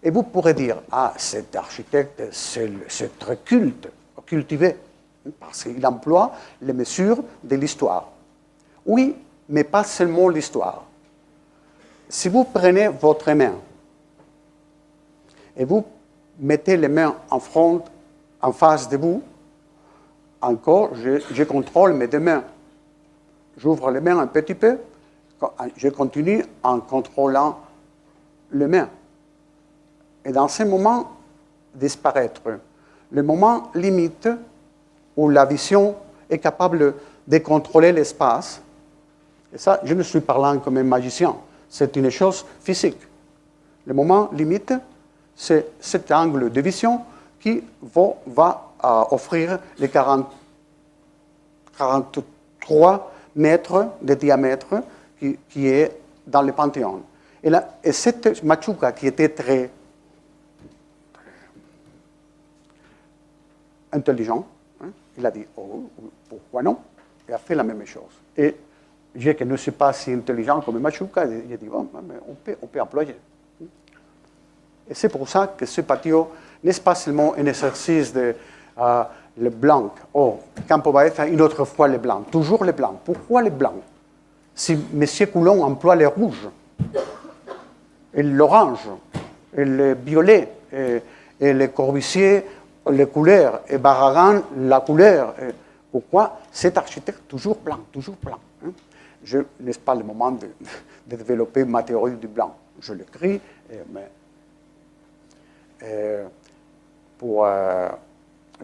[SPEAKER 2] Et vous pourrez dire, ah, cet architecte, c'est très cultivé, parce qu'il emploie les mesures de l'histoire. Oui, mais pas seulement l'histoire. Si vous prenez votre main et vous mettez les mains en face de vous, encore, je contrôle mes deux mains. J'ouvre les mains un petit peu, je continue en contrôlant les mains. Et dans ce moment, disparaître. Le moment limite où la vision est capable de contrôler l'espace. Et ça, je ne suis parlant comme un magicien. C'est une chose physique. Le moment limite, c'est cet angle de vision qui va offrir les 43 mètres de diamètre qui est dans le Panthéon. Et cette Machuca qui était très intelligent, il a dit, oh, pourquoi non? Il a fait la même chose. Et je, qui ne suis pas si intelligent comme Machuca, il a dit, bon, mais on peut employer. Et c'est pour ça que ce patio n'est pas seulement un exercice de le blanc. Oh, Campo Baeza fait une autre fois le blanc. Toujours le blanc. Pourquoi le blanc? Si M. Coulon emploie le rouge, et l'orange, et le violet, et le Corbusier, les couleurs, et Barragan, la couleur. Pourquoi cet architecte toujours blanc, toujours blanc? Je n'ai pas le moment de développer ma théorie du blanc. Je l'écris, mais pour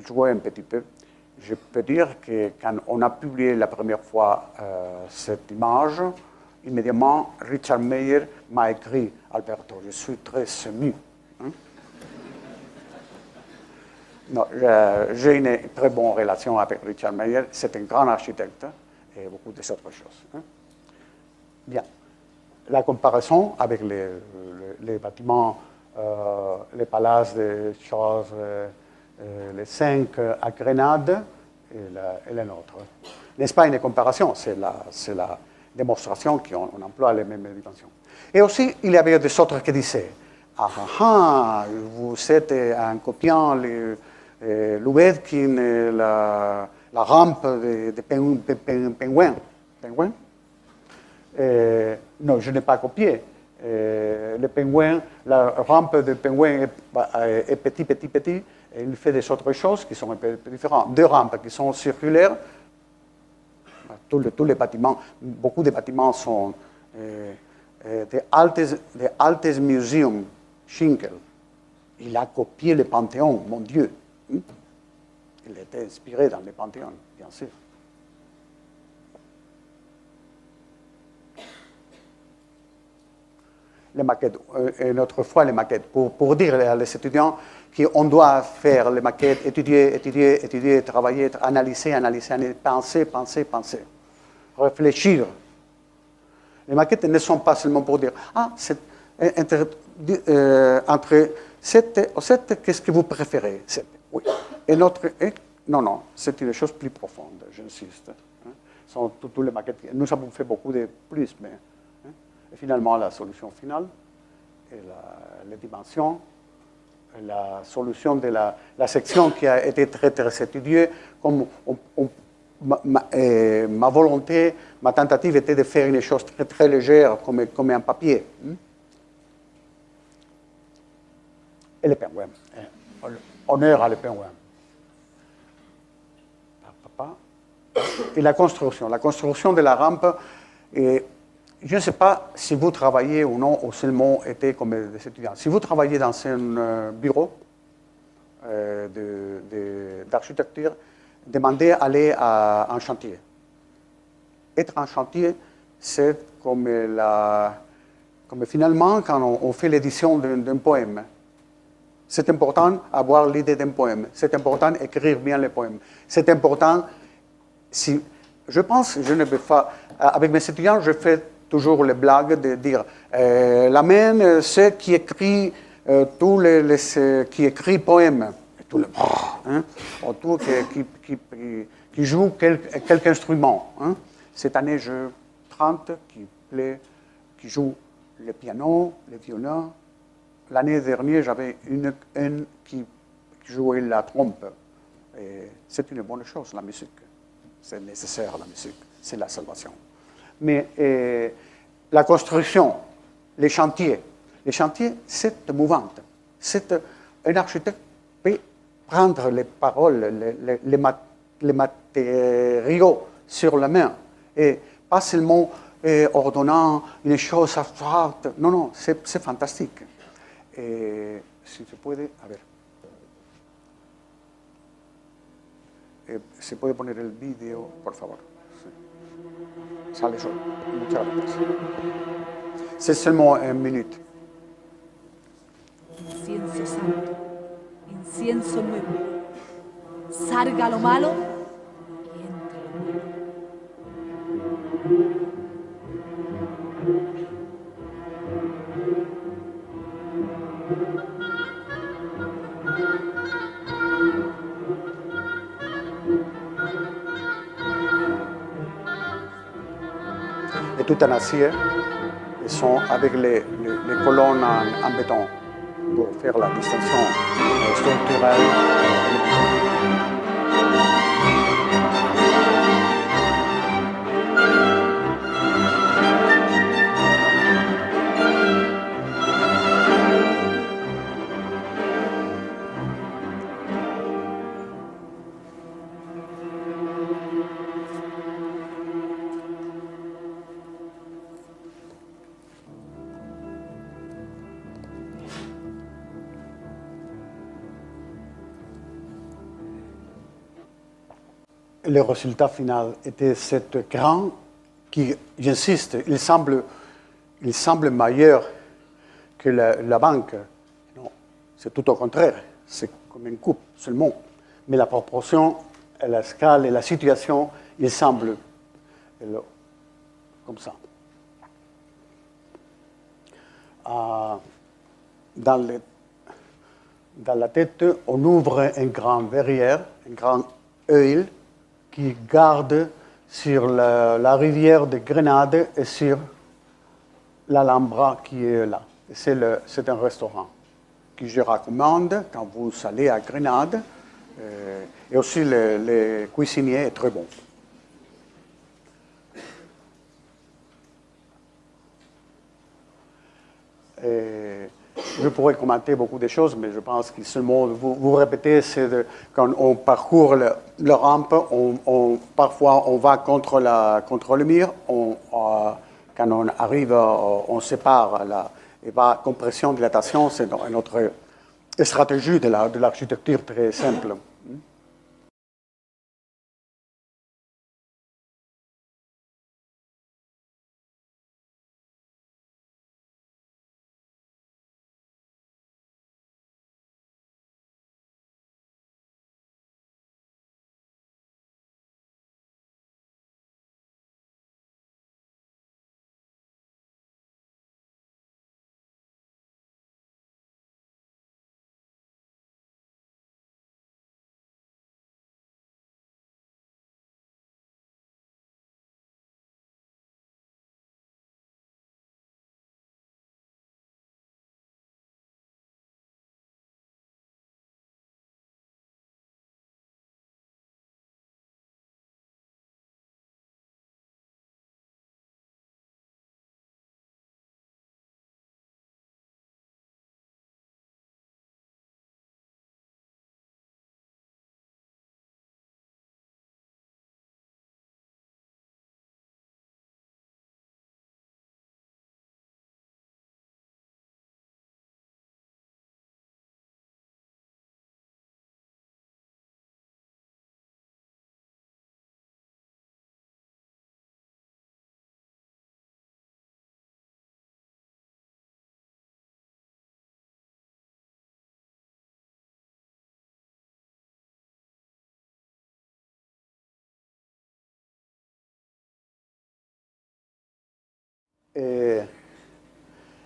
[SPEAKER 2] jouer un petit peu, je peux dire que quand on a publié la première fois cette image, immédiatement, Richard Meyer m'a écrit, Alberto, je suis très ému. Non, j'ai une très bonne relation avec Richard Meyer. C'est un grand architecte et beaucoup d'autres choses. Bien. La comparaison avec les bâtiments, les palaces de Charles les 5 à Grenade et la nôtre. N'est-ce pas une comparaison? C'est la démonstration qu'on emploie les mêmes dimensions. Et aussi, il y avait des autres qui disaient, vous êtes en copiant Lubetkin, la rampe de pingouin. Pingouin? Non, je n'ai pas copié. Le pingouin, la rampe de pingouin est petit. Et il fait des autres choses qui sont un peu différentes. Deux rampes qui sont circulaires. Tous les bâtiments, beaucoup de bâtiments sont des Altes Museum, Schinkel. Il a copié le Panthéon, mon Dieu. Il était inspiré dans le Panthéon, bien sûr. Les maquettes, une autre fois les maquettes, pour dire à les étudiants qu'on doit faire les maquettes, étudier, travailler, analyser, penser, réfléchir. Les maquettes ne sont pas seulement pour dire, entre 7 ou 7, qu'est-ce que vous préférez? 7, oui. Et non, c'est une chose plus profonde, j'insiste. sont tous les maquettes. Nous avons fait beaucoup de plus, mais et finalement, la solution finale, et les dimensions, la solution de la section qui a été très, très étudiée, comme ma volonté, ma tentative était de faire une chose très, très légère, comme un papier. Et le pingouin. Honneur à le pingouin. Et la construction de la rampe. Et je ne sais pas si vous travaillez ou non, ou seulement été comme des étudiants. Si vous travaillez dans un bureau d'architecture, demandez d'aller à un chantier. Être en chantier, c'est comme finalement quand on fait l'édition d'un poème. C'est important avoir l'idée d'un poème. C'est important écrire bien les poèmes. C'est important, je pense, je ne vais pas, avec mes étudiants, je fais toujours les blagues de dire l'amen, c'est qui écrit qui écrit poème. Et tout le autour qui joue quelque instrument. Cette année, je 30 qui jouent le piano, le violon. L'année dernière, j'avais une qui jouait la trompe. Et c'est une bonne chose, la musique. C'est nécessaire, la musique. C'est la salvation. Mais la construction, les chantiers, c'est mouvant. Un architecte peut prendre les paroles, les matériaux sur la main et pas seulement ordonnant une chose abstraite. Non, c'est fantastique. Si se puede, a ver. ¿Se puede poner el vídeo, por favor? Sí. Sale solo. Muchas gracias. C'est seulement une minute.
[SPEAKER 3] Incienso santo, incienso nuevo. Sarga lo malo y entre lo bueno.
[SPEAKER 2] Et tout en acier, ils sont avec les colonnes en béton pour faire la distinction structurelle. Le résultat final était cet grand qui, j'insiste, il semble meilleur que la banque. Non, c'est tout au contraire. C'est comme une coupe seulement. Mais la proportion, la scale et la situation, il semble comme ça. Dans la tête, on ouvre un grand verrière, un grand œil qui garde sur la rivière de Grenade et sur l'Alhambra qui est là. C'est un restaurant que je recommande quand vous allez à Grenade. Et aussi, le cuisinier est très bon. Je pourrais commenter beaucoup de choses, mais je pense que seulement vous répétez, c'est quand on parcourt le rampe, parfois on va contre le mur, quand on arrive, on sépare et va compression, dilatation, c'est notre stratégie de l'architecture très simple.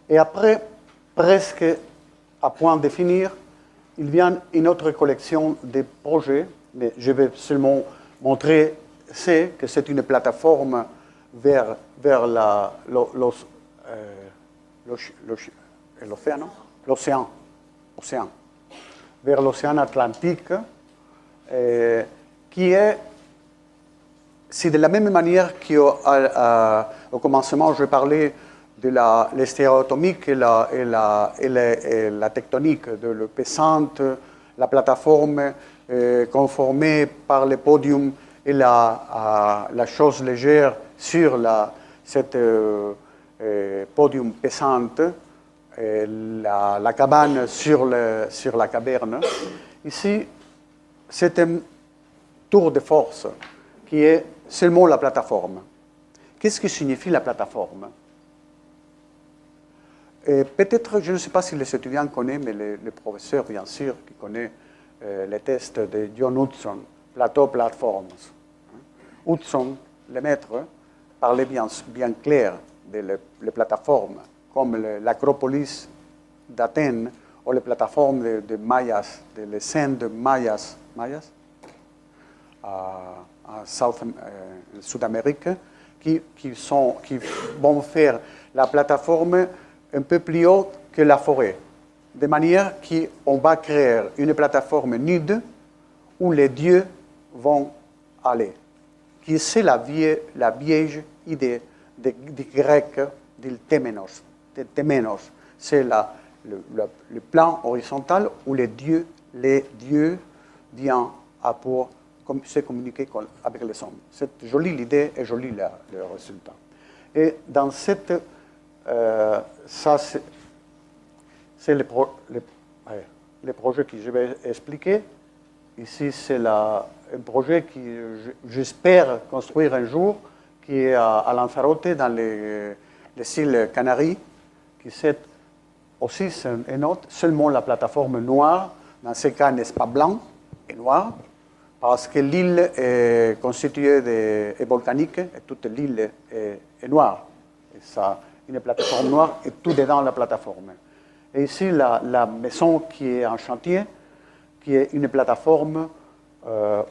[SPEAKER 2] Et après, presque à point de finir, il vient une autre collection de projets, mais je vais seulement montrer que c'est une plateforme vers l'océan, vers l'océan Atlantique, qui est, c'est de la même manière qu'au commencement, je parlais de les stéréotomiques et la tectonique, de le pesante, la plateforme conformée par le podium et la chose légère sur cette podium pesante, la cabane sur la caverne. Ici, c'est un tour de force qui est seulement la plateforme. Qu'est-ce que signifie la plateforme? Peut-être, je ne sais pas si les étudiants connaissent, mais le professeur, bien sûr, qui connaît les tests de John Hudson, Plateau, Platforms. Hudson, le maître, parlait bien clair des plateformes, comme l'Acropolis d'Athènes ou les plateformes de Mayas, les scènes de Mayas en Sud-Amérique, qui vont faire la plateforme un peu plus haute que la forêt, de manière qu'on va créer une plateforme nude où les dieux vont aller. Qui c'est la vieille idée des Grecs du téménos. C'est le plan horizontal où les dieux viennent pour se communiquer avec les hommes. C'est jolie l'idée et joli le résultat. Et dans cette... ça, c'est le projet que je vais expliquer. Ici, c'est un projet que j'espère construire un jour, qui est à Lanzarote, dans les îles Canaries, qui c'est aussi une autre, seulement la plateforme noire. Dans ce cas, n'est-ce pas blanc et noir, parce que l'île est constituée et volcanique, et toute l'île est noire. Et ça, une plateforme noire et tout dedans la plateforme. Et ici, la maison qui est en chantier, qui est une plateforme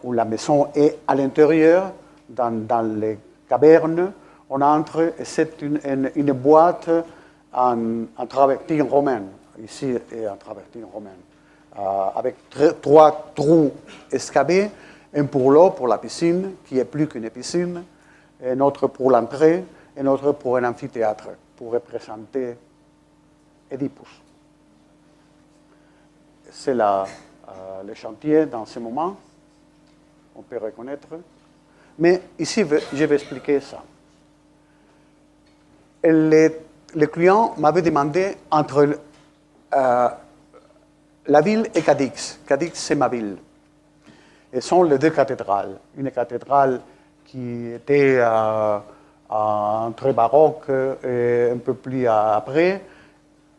[SPEAKER 2] où la maison est à l'intérieur, dans les cavernes. On entre, et c'est une boîte en travertine romaine. Ici, est en travertine romaine. Avec 3 trous excavés, un pour l'eau, pour la piscine, qui est plus qu'une piscine, un autre pour l'entrée, un autre pour un amphithéâtre, pour représenter Oedipus. C'est le chantier dans ce moment, on peut reconnaître. Mais ici, je vais expliquer ça. Le client m'avait demandé entre la ville et Cadix. Cadix, c'est ma ville. Et sont les 2 cathédrales. Une cathédrale qui était très baroque et un peu plus après.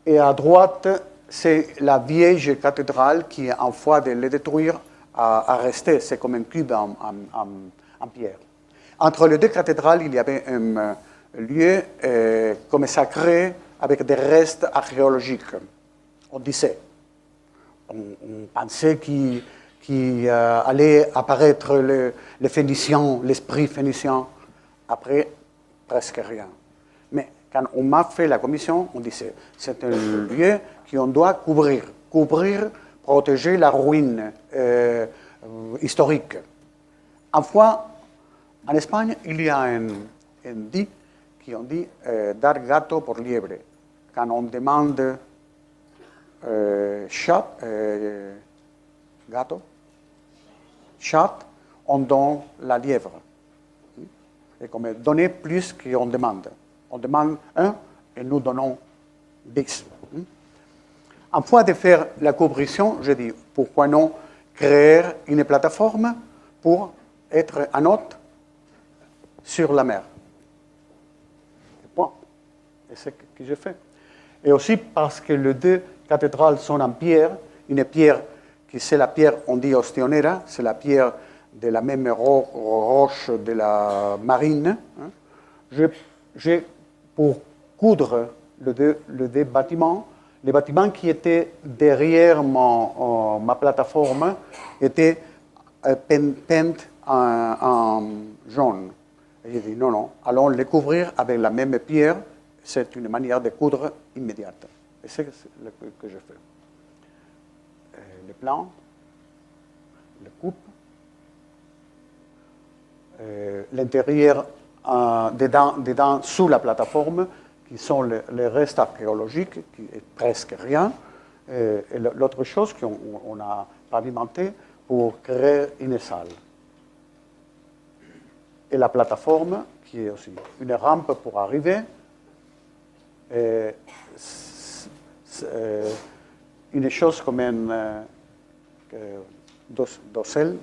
[SPEAKER 2] Et à droite, c'est la vieille cathédrale qui, en foi de les détruire, a resté. C'est comme un cube en pierre. Entre les 2 cathédrales, il y avait un lieu comme sacré avec des restes archéologiques. On disait. On pensait qu'il allait apparaître le Phénicien, l'esprit phénicien. Après, presque rien. Mais quand on m'a fait la commission, on disait c'est un lieu qu'on doit couvrir, protéger la ruine historique. Enfin, en Espagne, il y a un dit qui on dit dar gato por liebre. Quand on demande chat, on donne la lièvre. Et comme donner plus qu'on demande. On demande 1 et nous donnons 10. En fois de faire la coopération, je dis pourquoi non créer une plateforme pour être un hôte sur la mer. Et point. Et c'est ce que j'ai fait. Et aussi parce que les 2 cathédrales sont en pierre, une pierre qui c'est la pierre, on dit ostionera, c'est la pierre de la même roche de la marine. Pour coudre les deux bâtiments. Les bâtiments qui étaient derrière ma plateforme étaient peints en jaune. Et j'ai dit non, allons les couvrir avec la même pierre. C'est une manière de coudre immédiate. Et c'est ce que je fais. Le plan, le coupe, l'intérieur dedans, sous la plateforme, qui sont les restes archéologiques, qui est presque rien. Et l'autre chose qu'on a pavimenté pour créer une salle. Et la plateforme, qui est aussi une rampe pour arriver. Une chose comme un dossel,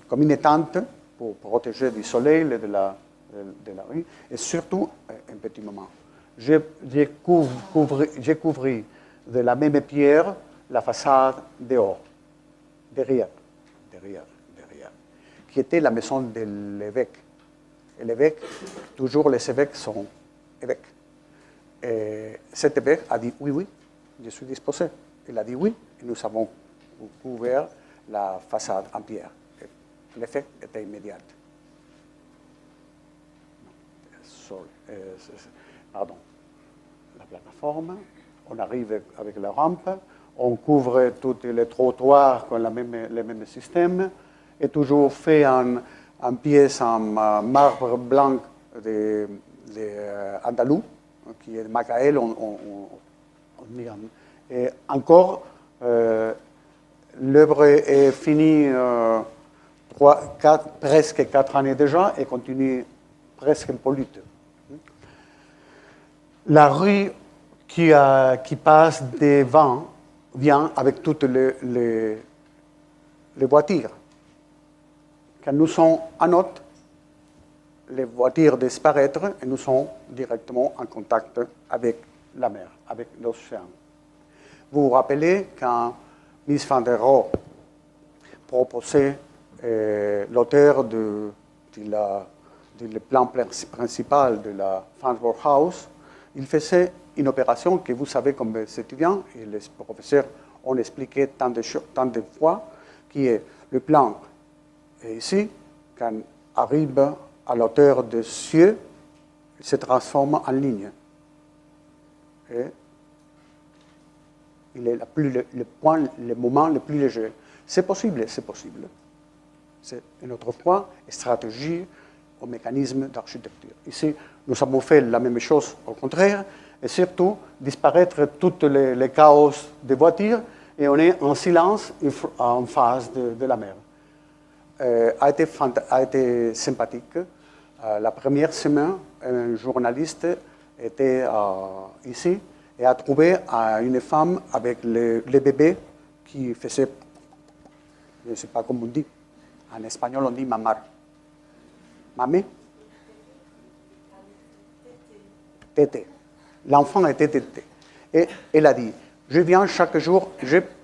[SPEAKER 2] comme une tente pour protéger du soleil et de la rue. Et surtout, un petit moment, j'ai couvert de la même pierre la façade dehors, derrière, qui était la maison de l'évêque. Et l'évêque, toujours les évêques sont évêques. Et cet évêque a dit oui, je suis disposé. Il a dit oui, et nous avons couvert la façade en pierre. L'effet était immédiat. Pardon. La plateforme, on arrive avec la rampe, on couvre tous les trottoirs avec le même système, et toujours fait en pièces en marbre blanc andalou, qui est Macael, et encore, l'œuvre est finie presque 4 années déjà et continue presque impolluée. La rue qui passe devant vient avec toutes les voitures. Quand nous sommes en note, les voitures disparaissent et nous sommes directement en contact avec la mer, avec l'océan. Vous vous rappelez quand Mies van der Rohe proposait l'auteur du plan principal de la Farnborough House, il faisait une opération que vous savez comme étudiants, et les professeurs ont expliqué tant de fois, qui est le plan. Et ici, quand arrive à l'auteur des cieux, il se transforme en ligne. Et il est le moment le plus léger. C'est possible. C'est une autre fois une stratégie au mécanisme d'architecture. Ici, nous avons fait la même chose au contraire, et surtout disparaître tous les chaos des voitures, et on est en silence en face de la mer. A été sympathique. La première semaine, un journaliste était ici et a trouvé une femme avec le bébé qui faisait, je ne sais pas comment on dit, en espagnol on dit mamar. Mamé? Tété. L'enfant était tété. Et elle a dit, je viens chaque jour.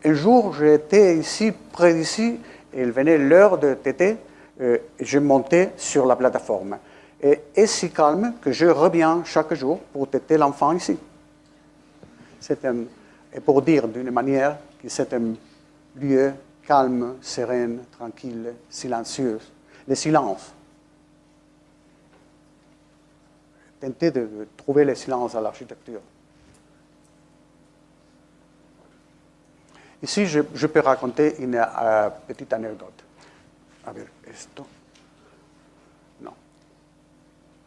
[SPEAKER 2] Un jour, j'étais ici, près d'ici, et il venait l'heure de tété, je montais sur la plateforme. Et si calme que je reviens chaque jour pour téter l'enfant ici. Et pour dire d'une manière que c'est un lieu calme, serein, tranquille, silencieux. Le silence. Tenter de trouver le silence à l'architecture. Ici, je peux raconter une petite anecdote. A ver, esto. Non.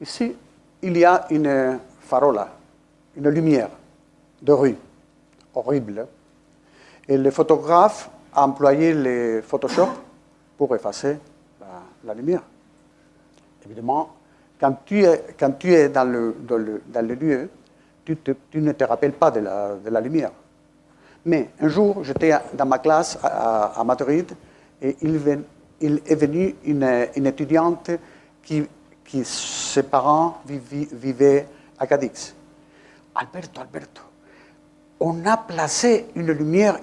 [SPEAKER 2] Ici, il y a une farola, une lumière de rue, horrible. Et le photographe a employé le Photoshop pour effacer la lumière. Évidemment, quand tu es dans le lieu, tu ne te rappelles pas de la lumière. Mais un jour, j'étais dans ma classe à Madrid et il est venu une étudiante qui ses parents vivaient à Cadix. Alberto, on a placé une lumière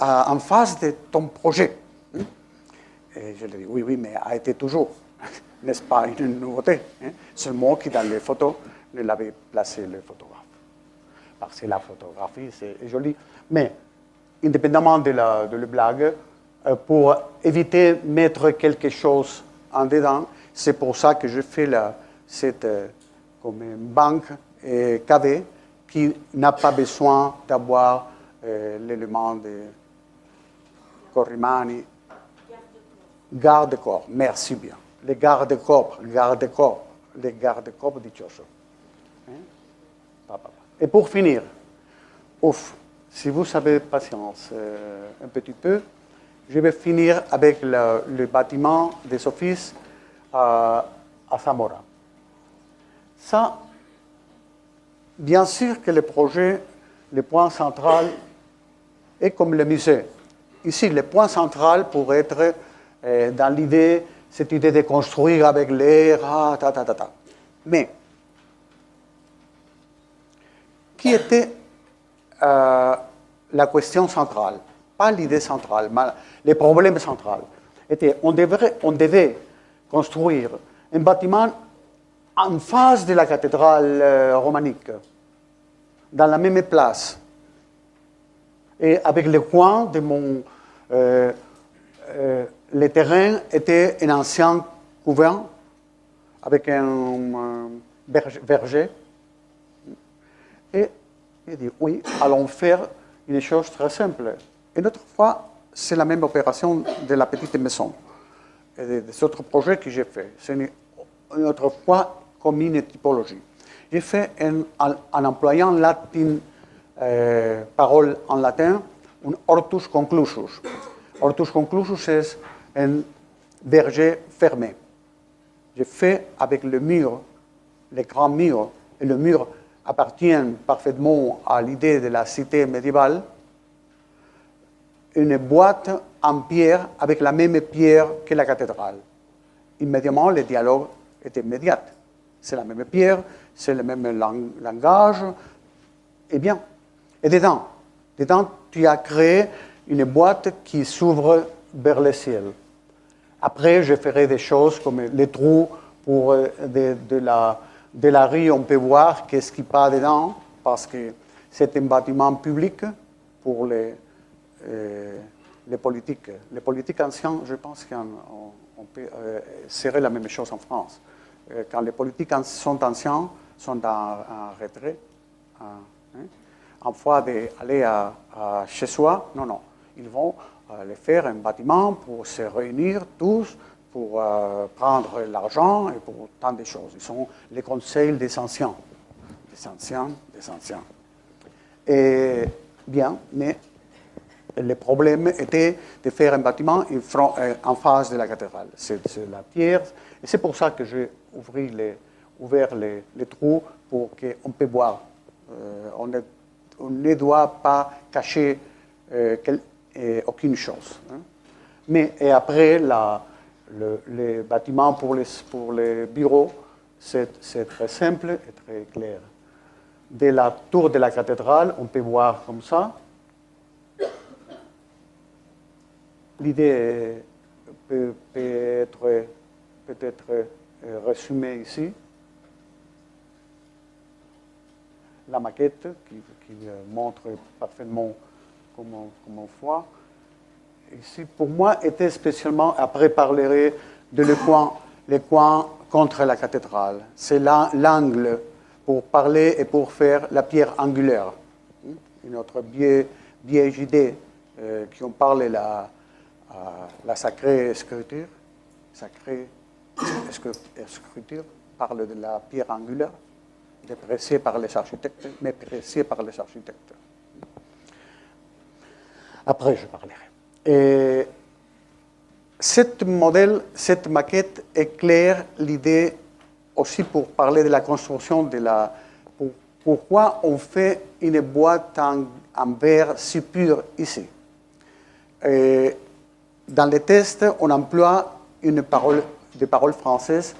[SPEAKER 2] en face de ton projet. Et je lui ai dit, oui, mais a été toujours. N'est-ce pas une nouveauté? Seulement que dans les photos, ne l'avait placé le photographe. Parce que la photographie, c'est joli. Mais, indépendamment de la blague, pour éviter de mettre quelque chose en dedans, c'est pour ça que je fais cette comme une banque KV qui n'a pas besoin d'avoir l'élément de Corrimani. Garde-corps, merci bien. Les garde-corps di Cioscio. Et pour finir, si vous avez patience un petit peu, je vais finir avec le bâtiment des offices à Zamora. Ça, bien sûr que le projet, le point central est comme le musée. Ici, le point central pourrait être dans l'idée, cette idée de construire avec l'air, Mais, qui était la question centrale? Pas l'idée centrale, mais les problèmes centraux. On devait construire un bâtiment en face de la cathédrale romanique, dans la même place. Et avec le coin de mon... le terrain était un ancien couvent avec un verger. Et il dit, oui, allons faire une chose très simple. Une autre fois, c'est la même opération de la petite maison et des autres projets que j'ai fait. C'est une autre fois comme une typologie. J'ai fait en employant latin, parole en latin, un hortus conclusus. Hortus conclusus, c'est un verger fermé. J'ai fait avec le mur, les grands murs, et le mur appartient parfaitement à l'idée de la cité médiévale, une boîte en pierre avec la même pierre que la cathédrale. Immédiatement, le dialogue est immédiat. C'est la même pierre, c'est le même langage, et bien. Et dedans, tu as créé une boîte qui s'ouvre vers le ciel. Après, je ferai des choses comme les trous pour de la rue, on peut voir qu'est-ce qui passe dedans, parce que c'est un bâtiment public pour les politiques. Les politiques anciens, je pense qu'on peut serait la même chose en France. Quand les politiques sont anciens, sont en retrait, en fois d'aller chez soi, non. Ils vont aller faire un bâtiment pour se réunir tous, pour prendre l'argent et pour tant de choses. Ils sont les conseils des anciens. Des anciens. Et bien, mais le problème était de faire un bâtiment en face de la cathédrale. C'est la pierre. Et c'est pour ça que j'ai ouvert les trous pour qu'on puisse voir. On ne doit pas cacher aucune chose. Mais et après, le bâtiment pour les bureaux, c'est très simple et très clair. De la tour de la cathédrale, on peut voir comme ça. L'idée peut être peut-être résumée ici. La maquette qui montre parfaitement comment on voit. Ici, pour moi, était spécialement, après parlerai de le coin contre la cathédrale. C'est l'angle pour parler et pour faire la pierre angulaire. Une autre vieille idée qui on parle la sacrée écriture. Sacrée écriture parle de la pierre angulaire, dépréciée par les architectes, mais appréciée par les architectes. Après, je parlerai. Et cette maquette éclaire l'idée aussi pour parler de la construction pourquoi on fait une boîte en verre si pur ici. Et dans les tests, on emploie des paroles françaises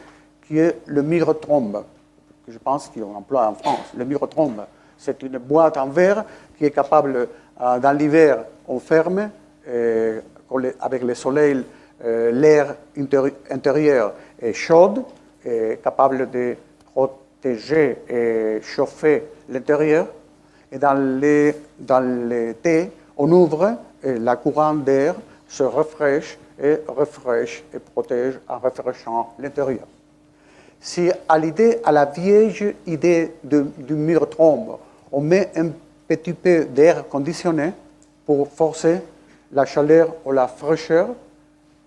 [SPEAKER 2] qui est le mur-trombe, que je pense qu'on emploie en France. Le mur-trombe, c'est une boîte en verre qui est capable, dans l'hiver, on ferme, avec le soleil, l'air intérieur est chaud, est capable de j'ai chauffé l'intérieur. Et dans l'été, on ouvre et la courante d'air se rafraîchit et protège en rafraîchissant l'intérieur. Si à la vieille idée du mur trombe, on met un petit peu d'air conditionné pour forcer la chaleur ou la fraîcheur,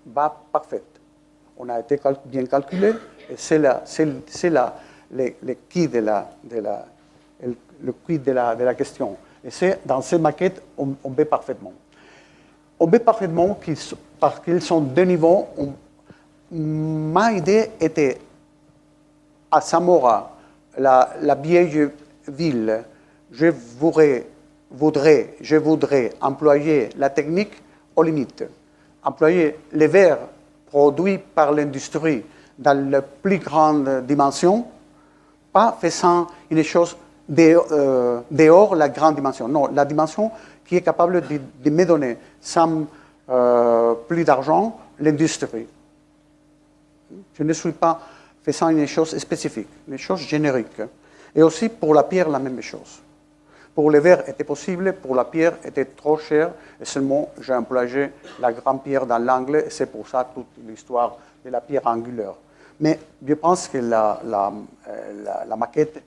[SPEAKER 2] va parfaite. On a été bien calculé et c'est le qui de la question. Et c'est dans ces maquettes, on met parfaitement. On met parfaitement parce qu'ils sont deux niveaux. Ma idée était à Zamora, la vieille ville, je voudrais employer la technique aux limites, employer les verres produits par l'industrie dans la plus grande dimension, pas faisant une chose dehors la grande dimension. Non, la dimension qui est capable de me donner sans plus d'argent l'industrie. Je ne suis pas faisant une chose spécifique, une chose générique. Et aussi pour la pierre, la même chose. Pour les verres, était possible, pour la pierre, était trop cher, et seulement j'ai employé la grande pierre dans l'angle, et c'est pour ça toute l'histoire de la pierre angulaire. Mais je pense que la maquette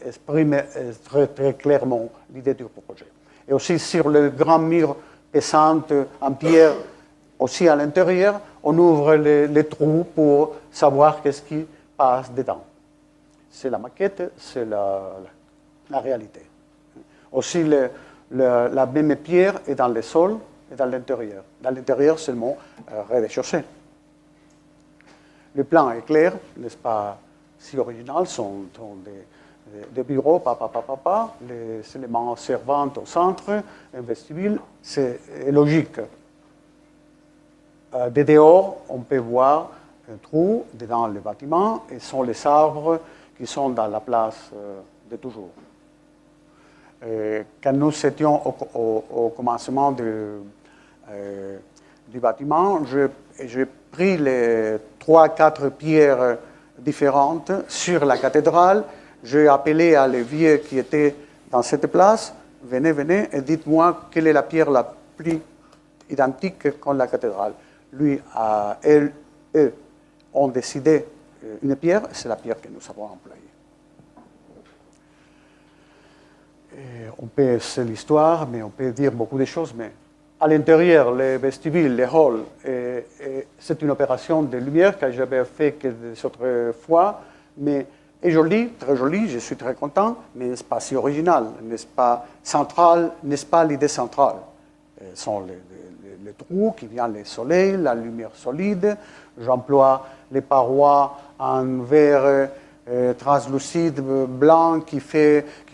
[SPEAKER 2] exprime très, très clairement l'idée du projet. Et aussi sur le grand mur pesant en pierre, aussi à l'intérieur, on ouvre les trous pour savoir qu'est-ce qui passe dedans. C'est la maquette, c'est la réalité. Aussi, la même pierre est dans le sol et dans l'intérieur. Dans l'intérieur, seulement rez-de-chaussée. Le plan est clair, n'est-ce pas si original, sont des bureaux, les éléments servants au centre, un vestibule, c'est logique. De dehors, on peut voir un trou dans le bâtiment et sont les arbres qui sont dans la place de toujours. Quand nous étions au commencement du bâtiment, j'ai pris les 3-4 pierres différentes sur la cathédrale. J'ai appelé à les vieux qui étaient dans cette place, venez et dites-moi quelle est la pierre la plus identique comme la cathédrale. Lui, eux ont décidé une pierre, c'est la pierre que nous avons employée. C'est l'histoire, mais on peut dire beaucoup de choses. Mais à l'intérieur, les vestibules, les halls, c'est une opération de lumière que j'avais fait que des autres fois, mais est jolie, très jolie, je suis très content, mais n'est-ce pas si original, n'est-ce pas central, n'est-ce pas l'idée centrale. Ce sont les trous qui viennent le soleil, la lumière solide. J'emploie les parois en verre translucide blanc qui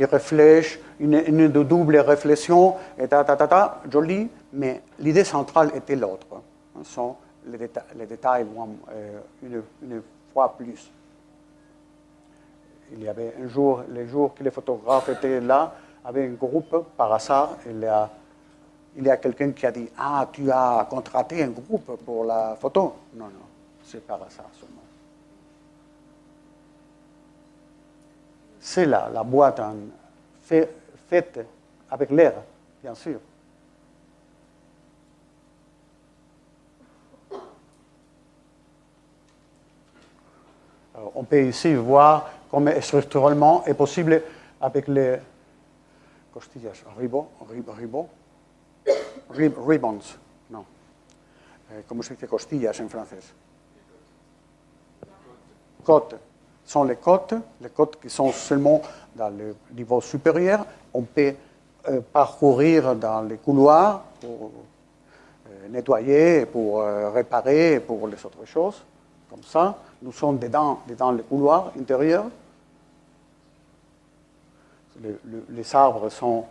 [SPEAKER 2] reflèche une double réflexion, et joli, mais l'idée centrale était l'autre. Ce sont les détails une fois plus. Il y avait un jour, les jours que les photographes étaient là, avec un groupe, par hasard, il y a quelqu'un qui a dit « Ah, tu as contracté un groupe pour la photo ?» Non, c'est par hasard seulement. C'est là, la boîte faite avec l'air, bien sûr. Alors, on peut ici voir comment structurellement est possible avec les costillas, ribbons, non. Comment se dit costillas en français? Côtes. Sont les côtes qui sont seulement dans le niveau supérieur. On peut parcourir dans les couloirs pour nettoyer, pour réparer, pour les autres choses. Comme ça, nous sommes dedans les couloirs intérieurs. Les arbres sont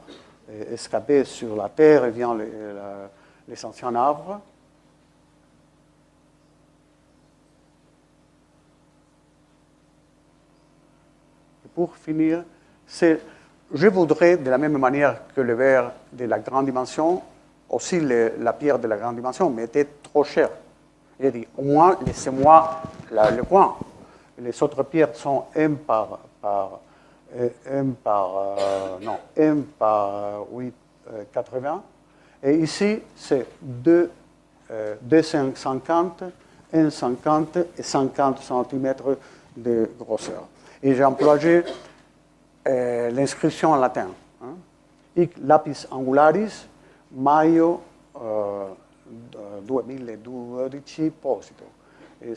[SPEAKER 2] escapés sur la terre et viennent les anciens arbres. Pour finir, je voudrais, de la même manière que le verre de la grande dimension, aussi la pierre de la grande dimension, mais était trop chère. J'ai dit, au moins, laissez-moi le coin. Les autres pierres sont 1 par par 8,80. Et ici, c'est 2,50, 1,50 et 50 cm de grosseur. Et j'ai employé l'inscription en latin. Hic lapis angularis, maio 2012 posito. Et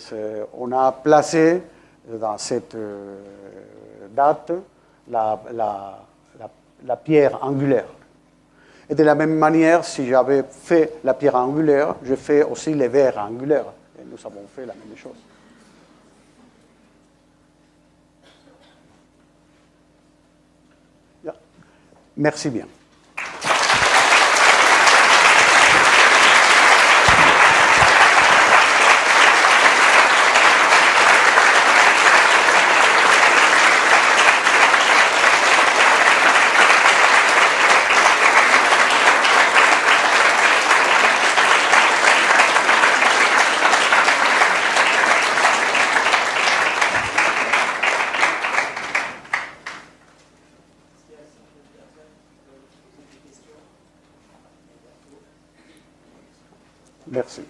[SPEAKER 2] on a placé dans cette date la pierre angulaire. Et de la même manière, si j'avais fait la pierre angulaire, je fais aussi les verres angulaires. Et nous avons fait la même chose. Yeah. Merci bien. Merci.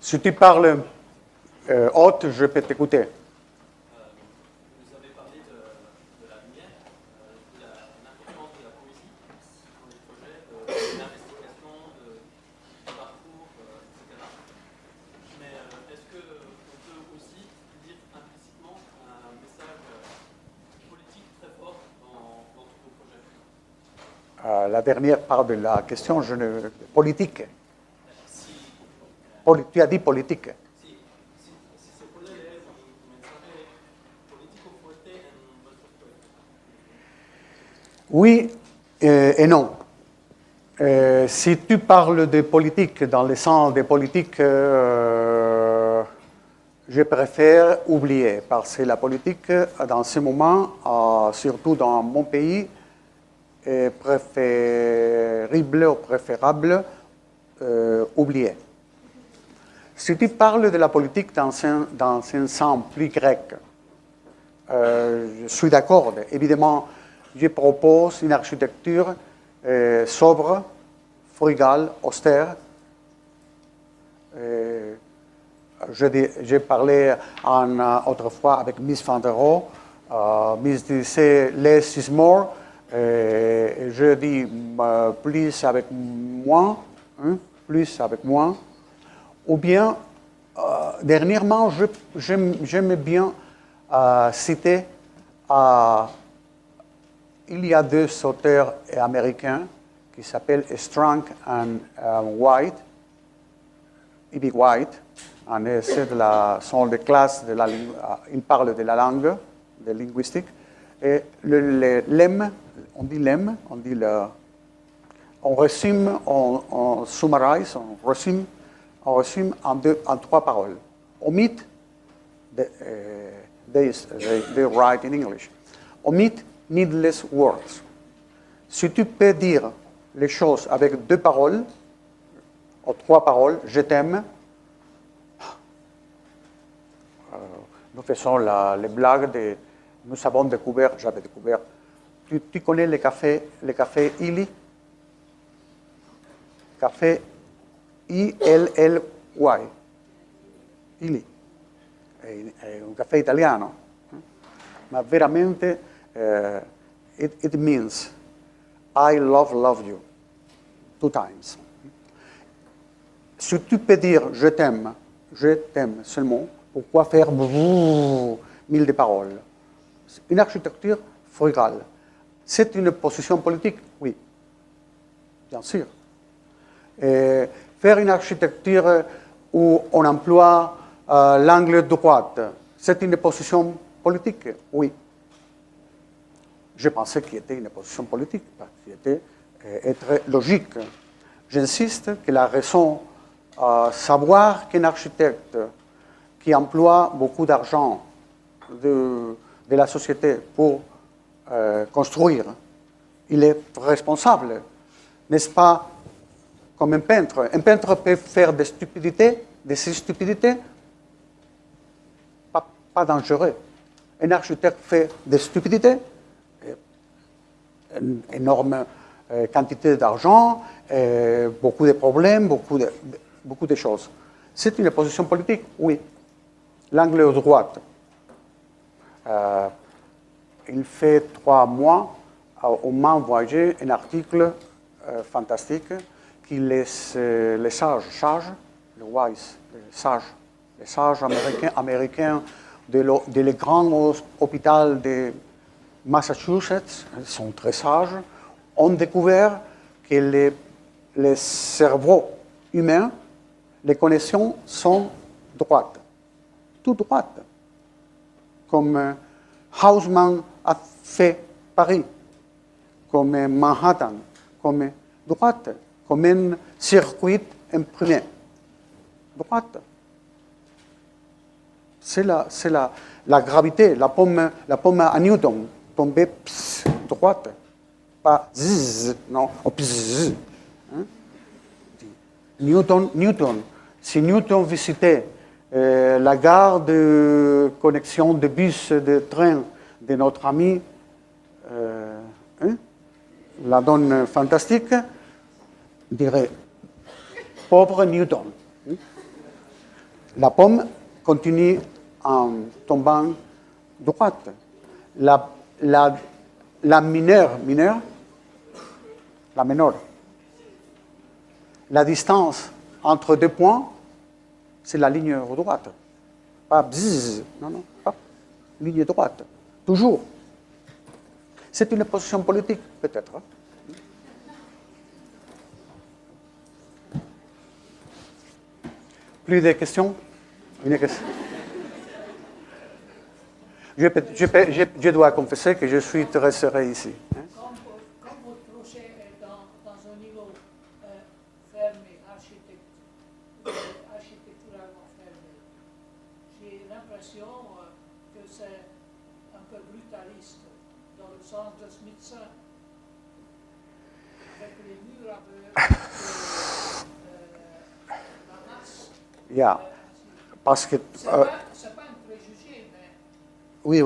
[SPEAKER 2] Si tu parles haute, je peux t'écouter.
[SPEAKER 4] Vous avez parlé de la lumière, de l'importance de la poésie dans les projets, de l'investigation, du parcours, etc. Mais est-ce qu'on peut aussi dire implicitement un message politique très fort dans tous vos projets?
[SPEAKER 2] La dernière part de la question, politique. Tu as dit politique.
[SPEAKER 4] Si se puede leer un mensaje político fuerte en vuestros proyectos.
[SPEAKER 2] Oui et non. Si tu parles de politique dans le sens des politiques, je préfère oublier, parce que la politique, dans ce moment, surtout dans mon pays, est préférable ou préférable oublier. Si tu parles de la politique dans un sens plus grec, je suis d'accord. Évidemment, je propose une architecture sobre, frugale, austère. J'ai parlé autrefois avec Miss Van der Rohe. Miss disait less is more. Je dis plus avec moins, plus avec moins. Ou bien, dernièrement, j'aime bien citer, il y a deux auteurs américains qui s'appellent Strunk and White, E.B. White, sont des classes, ils parlent de la langue, de linguistique, et le lemme, on dit lemme, on résume, on summarise, on résume en trois paroles. Omit, they write in English. Omit needless words. Si tu peux dire les choses avec deux paroles, ou trois paroles, je t'aime. Nous faisons les blagues de... Nous avons découvert, j'avais découvert... Tu connais le café Illy? Café I-L-L-Y. Illy. È un caffè italiano. Ma veramente it means I love you. 2 times. Si tu peux dire je t'aime seulement, pourquoi faire 1000 de paroles? Une architecture frugale. C'est une position politique? Oui, bien sûr. Faire une architecture où on emploie l'angle droit, c'est une position politique? Oui. Je pensais qu'il était une position politique, parce qu'il était être logique. J'insiste que la raison, savoir qu'un architecte qui emploie beaucoup d'argent de la société pour construire, il est responsable, n'est-ce pas, comme un peintre. Un peintre peut faire des stupidités, pas dangereux. Un architecte fait des stupidités, une énorme quantité d'argent, beaucoup de problèmes, beaucoup de choses. C'est une position politique, oui. L'angle de droite. Il fait 3 mois, on m'a envoyé un article fantastique qui les sages, les wise, les sages américains de les grands hôpitaux de Massachusetts, ils sont très sages, ont découvert que les cerveaux humains, les connexions sont droites, tout droites, comme Haussmann a fait Paris, comme Manhattan, comme droite, comme un circuit imprimé. Droite. C'est la gravité, la pomme à Newton, tombée droite, pas zzz, non, zzz. Hein? Newton. Si Newton visitait la gare de connexion de bus, de train de notre ami, la donne fantastique, dirait pauvre Newton. La pomme continue en tombant droite. La mineure, la menor. La distance entre 2 points, c'est la ligne droite. Pas bzzz, non, pas ligne droite. Toujours. C'est une position politique, peut-être. Plus de questions? Une question. Je dois confesser que je suis très serré ici. Hein?
[SPEAKER 5] Comme votre projet est dans un niveau fermé, architecturalement fermé, j'ai l'impression que c'est un peu brutaliste dans le sens de Smithson, avec les murs aveugles, la masse.
[SPEAKER 2] Yeah. Parce que...
[SPEAKER 5] C'est pas un préjugé, mais...
[SPEAKER 2] Oui,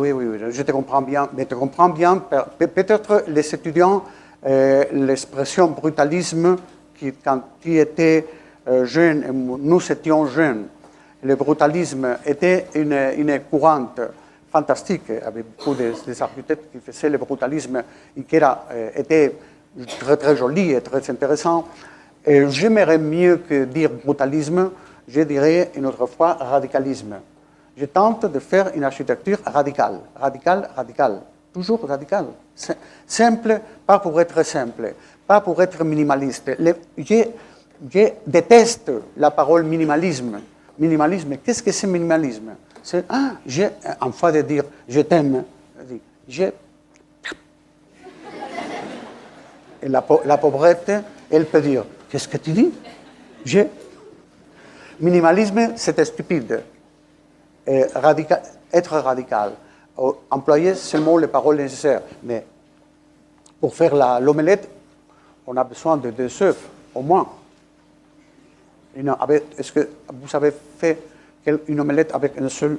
[SPEAKER 2] je te comprends bien. Mais tu comprends bien, peut-être les étudiants, l'expression brutalisme, quand tu étais jeune, nous étions jeunes, le brutalisme était une courante fantastique, avec beaucoup des architectes qui faisaient le brutalisme et qui était très, très joli et très intéressant. J'aimerais mieux que dire brutalisme, je dirais une autre fois radicalisme. Je tente de faire une architecture radicale, toujours radicale. Simple, pas pour être simple, pas pour être minimaliste. Je déteste la parole minimalisme. Minimalisme, qu'est-ce que c'est minimalisme? C'est, en fois de dire je t'aime, et la pauvrette, elle peut dire, qu'est-ce que tu dis? Minimalisme, c'est stupide. Être radical. Employer seulement les paroles nécessaires. Mais pour faire l'omelette, on a besoin de 2 œufs, au moins. Est-ce que vous avez fait une omelette avec un seul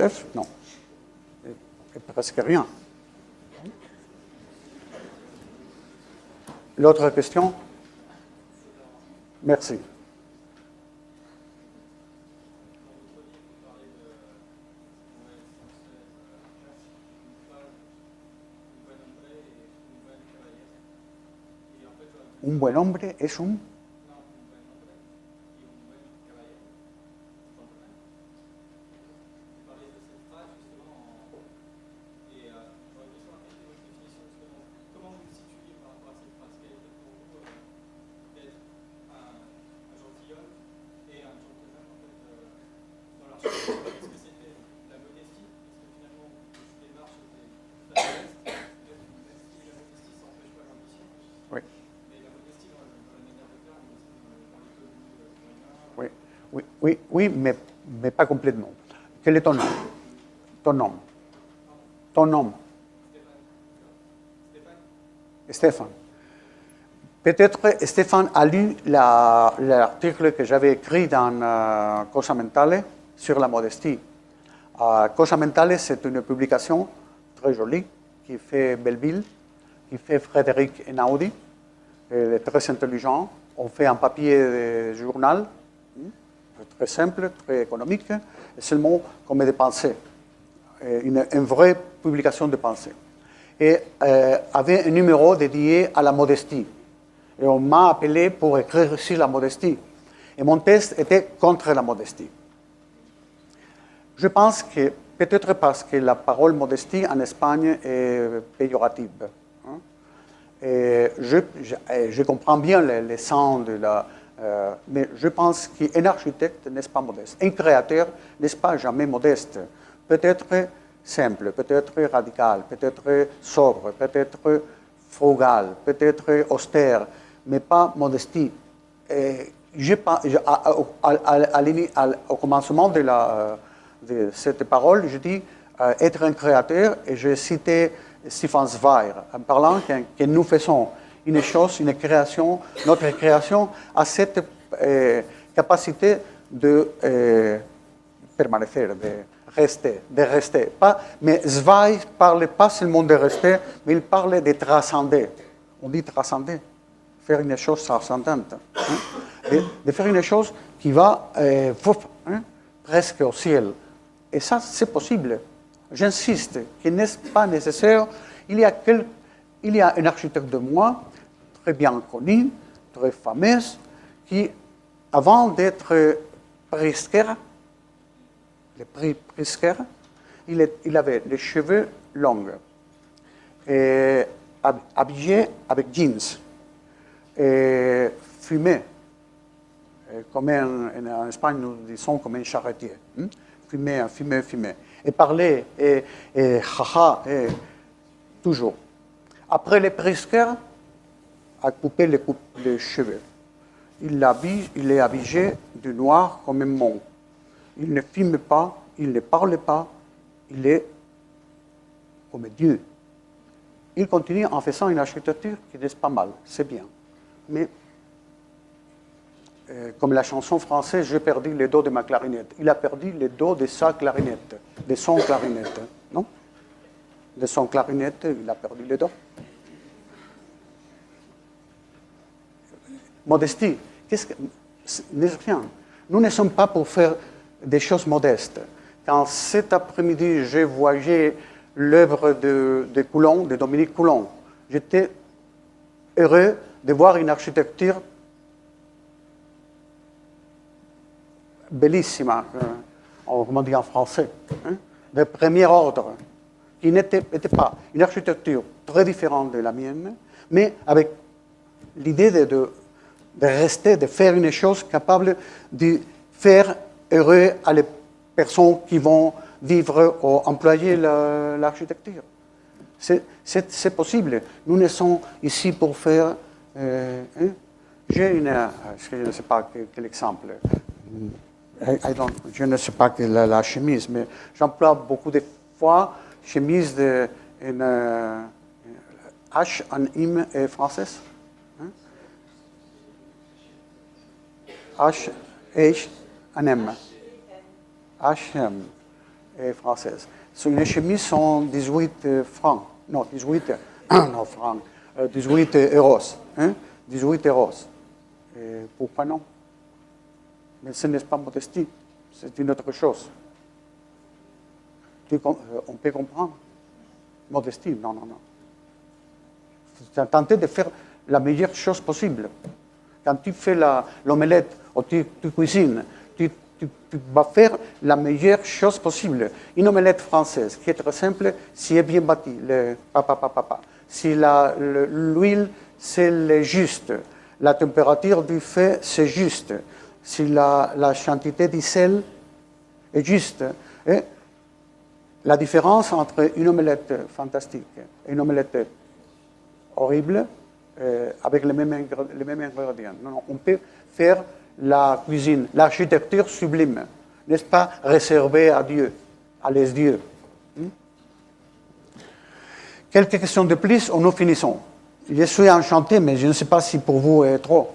[SPEAKER 2] œuf? Non. Et presque rien. L'autre question? Merci. Un buen hombre es un... Oui, mais pas complètement. Quel est ton nom? Ton nom? Stéphane. Peut-être Stéphane a lu l'article que j'avais écrit dans Cosa Mentale sur la modestie. Cosa Mentale, c'est une publication très jolie qui fait Belleville, qui fait Frédéric Einaudi. Elle est très intelligent. On fait un papier de journal, très simple, très économique, et seulement comme des pensées. Une vraie publication de pensées. Et avait un numéro dédié à la modestie. Et on m'a appelé pour écrire sur la modestie. Et mon texte était contre la modestie. Je pense que, peut-être parce que la parole modestie en Espagne est péjorative. Et je comprends bien les sens de la... mais je pense qu'un architecte n'est pas modeste. Un créateur n'est pas jamais modeste. Peut-être simple, peut-être radical, peut-être sobre, peut-être frugal, peut-être austère, mais pas modestie. Et au commencement de cette parole, je dis être un créateur, et je citais Stefan Zweig en parlant que nous faisons une chose, une création, notre création a cette capacité de permanecer, de rester. Mais Zweig ne parle pas seulement de rester, mais il parle de transcender. On dit transcender, faire une chose transcendante. De faire une chose qui va presque au ciel. Et ça, c'est possible. J'insiste qu'il n'est pas nécessaire. Il y a un architecte de moi, très bien connu, très fameux, qui, avant d'être Pritzker, le prix Pritzker, il avait les cheveux longs, et habillé avec jeans, et fumé, comme en Espagne nous disons comme un charretier, fumé, et parlait, et haha, et toujours. Après le Pritzker a coupé les cheveux. Il est habillé de noir comme un monk. Il ne fume pas, il ne parle pas, il est comme Dieu. Il continue en faisant une architecture qui n'est pas mal, c'est bien. Mais, comme la chanson française, j'ai perdu le dos de ma clarinette. Il a perdu le dos de sa clarinette, de son clarinette, non? De son clarinette, il a perdu le dos. Modestie, n'est rien. Nous ne sommes pas pour faire des choses modestes. Quand cet après-midi, j'ai voyagé l'œuvre de Coulon, de Dominique Coulon, j'étais heureux de voir une architecture bellissima, comme on dit en français, de premier ordre, qui n'était pas une architecture très différente de la mienne, mais avec l'idée de rester, de faire une chose capable de faire heureux à les personnes qui vont vivre ou employer l'architecture. C'est possible. Nous ne sommes ici pour faire... j'ai je ne sais pas quel exemple. Je ne sais pas la chemise, mais j'emploie beaucoup de fois chemise de H en M est française. H en M. H&M est française. Les chemises sont 18 francs. Non, 18 non, francs. 18 euros. 18 euros. Et pourquoi non? Mais ce n'est pas modestie. C'est une autre chose. On peut comprendre. Modestie, non. C'est tenter de faire la meilleure chose possible. Quand tu fais l'omelette ou tu cuisines, tu vas faire la meilleure chose possible. Une omelette française qui est très simple, si elle est bien bâtie, si l'huile c'est juste, la température du feu c'est juste, si la quantité de sel est juste. Et la différence entre une omelette fantastique et une omelette horrible, avec les mêmes ingrédients. Non, on peut faire la cuisine, l'architecture sublime, n'est-ce pas, réservée à Dieu, à les dieux. Quelques questions de plus ou nous finissons. Je suis enchanté, mais je ne sais pas si pour vous est trop.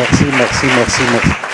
[SPEAKER 2] merci.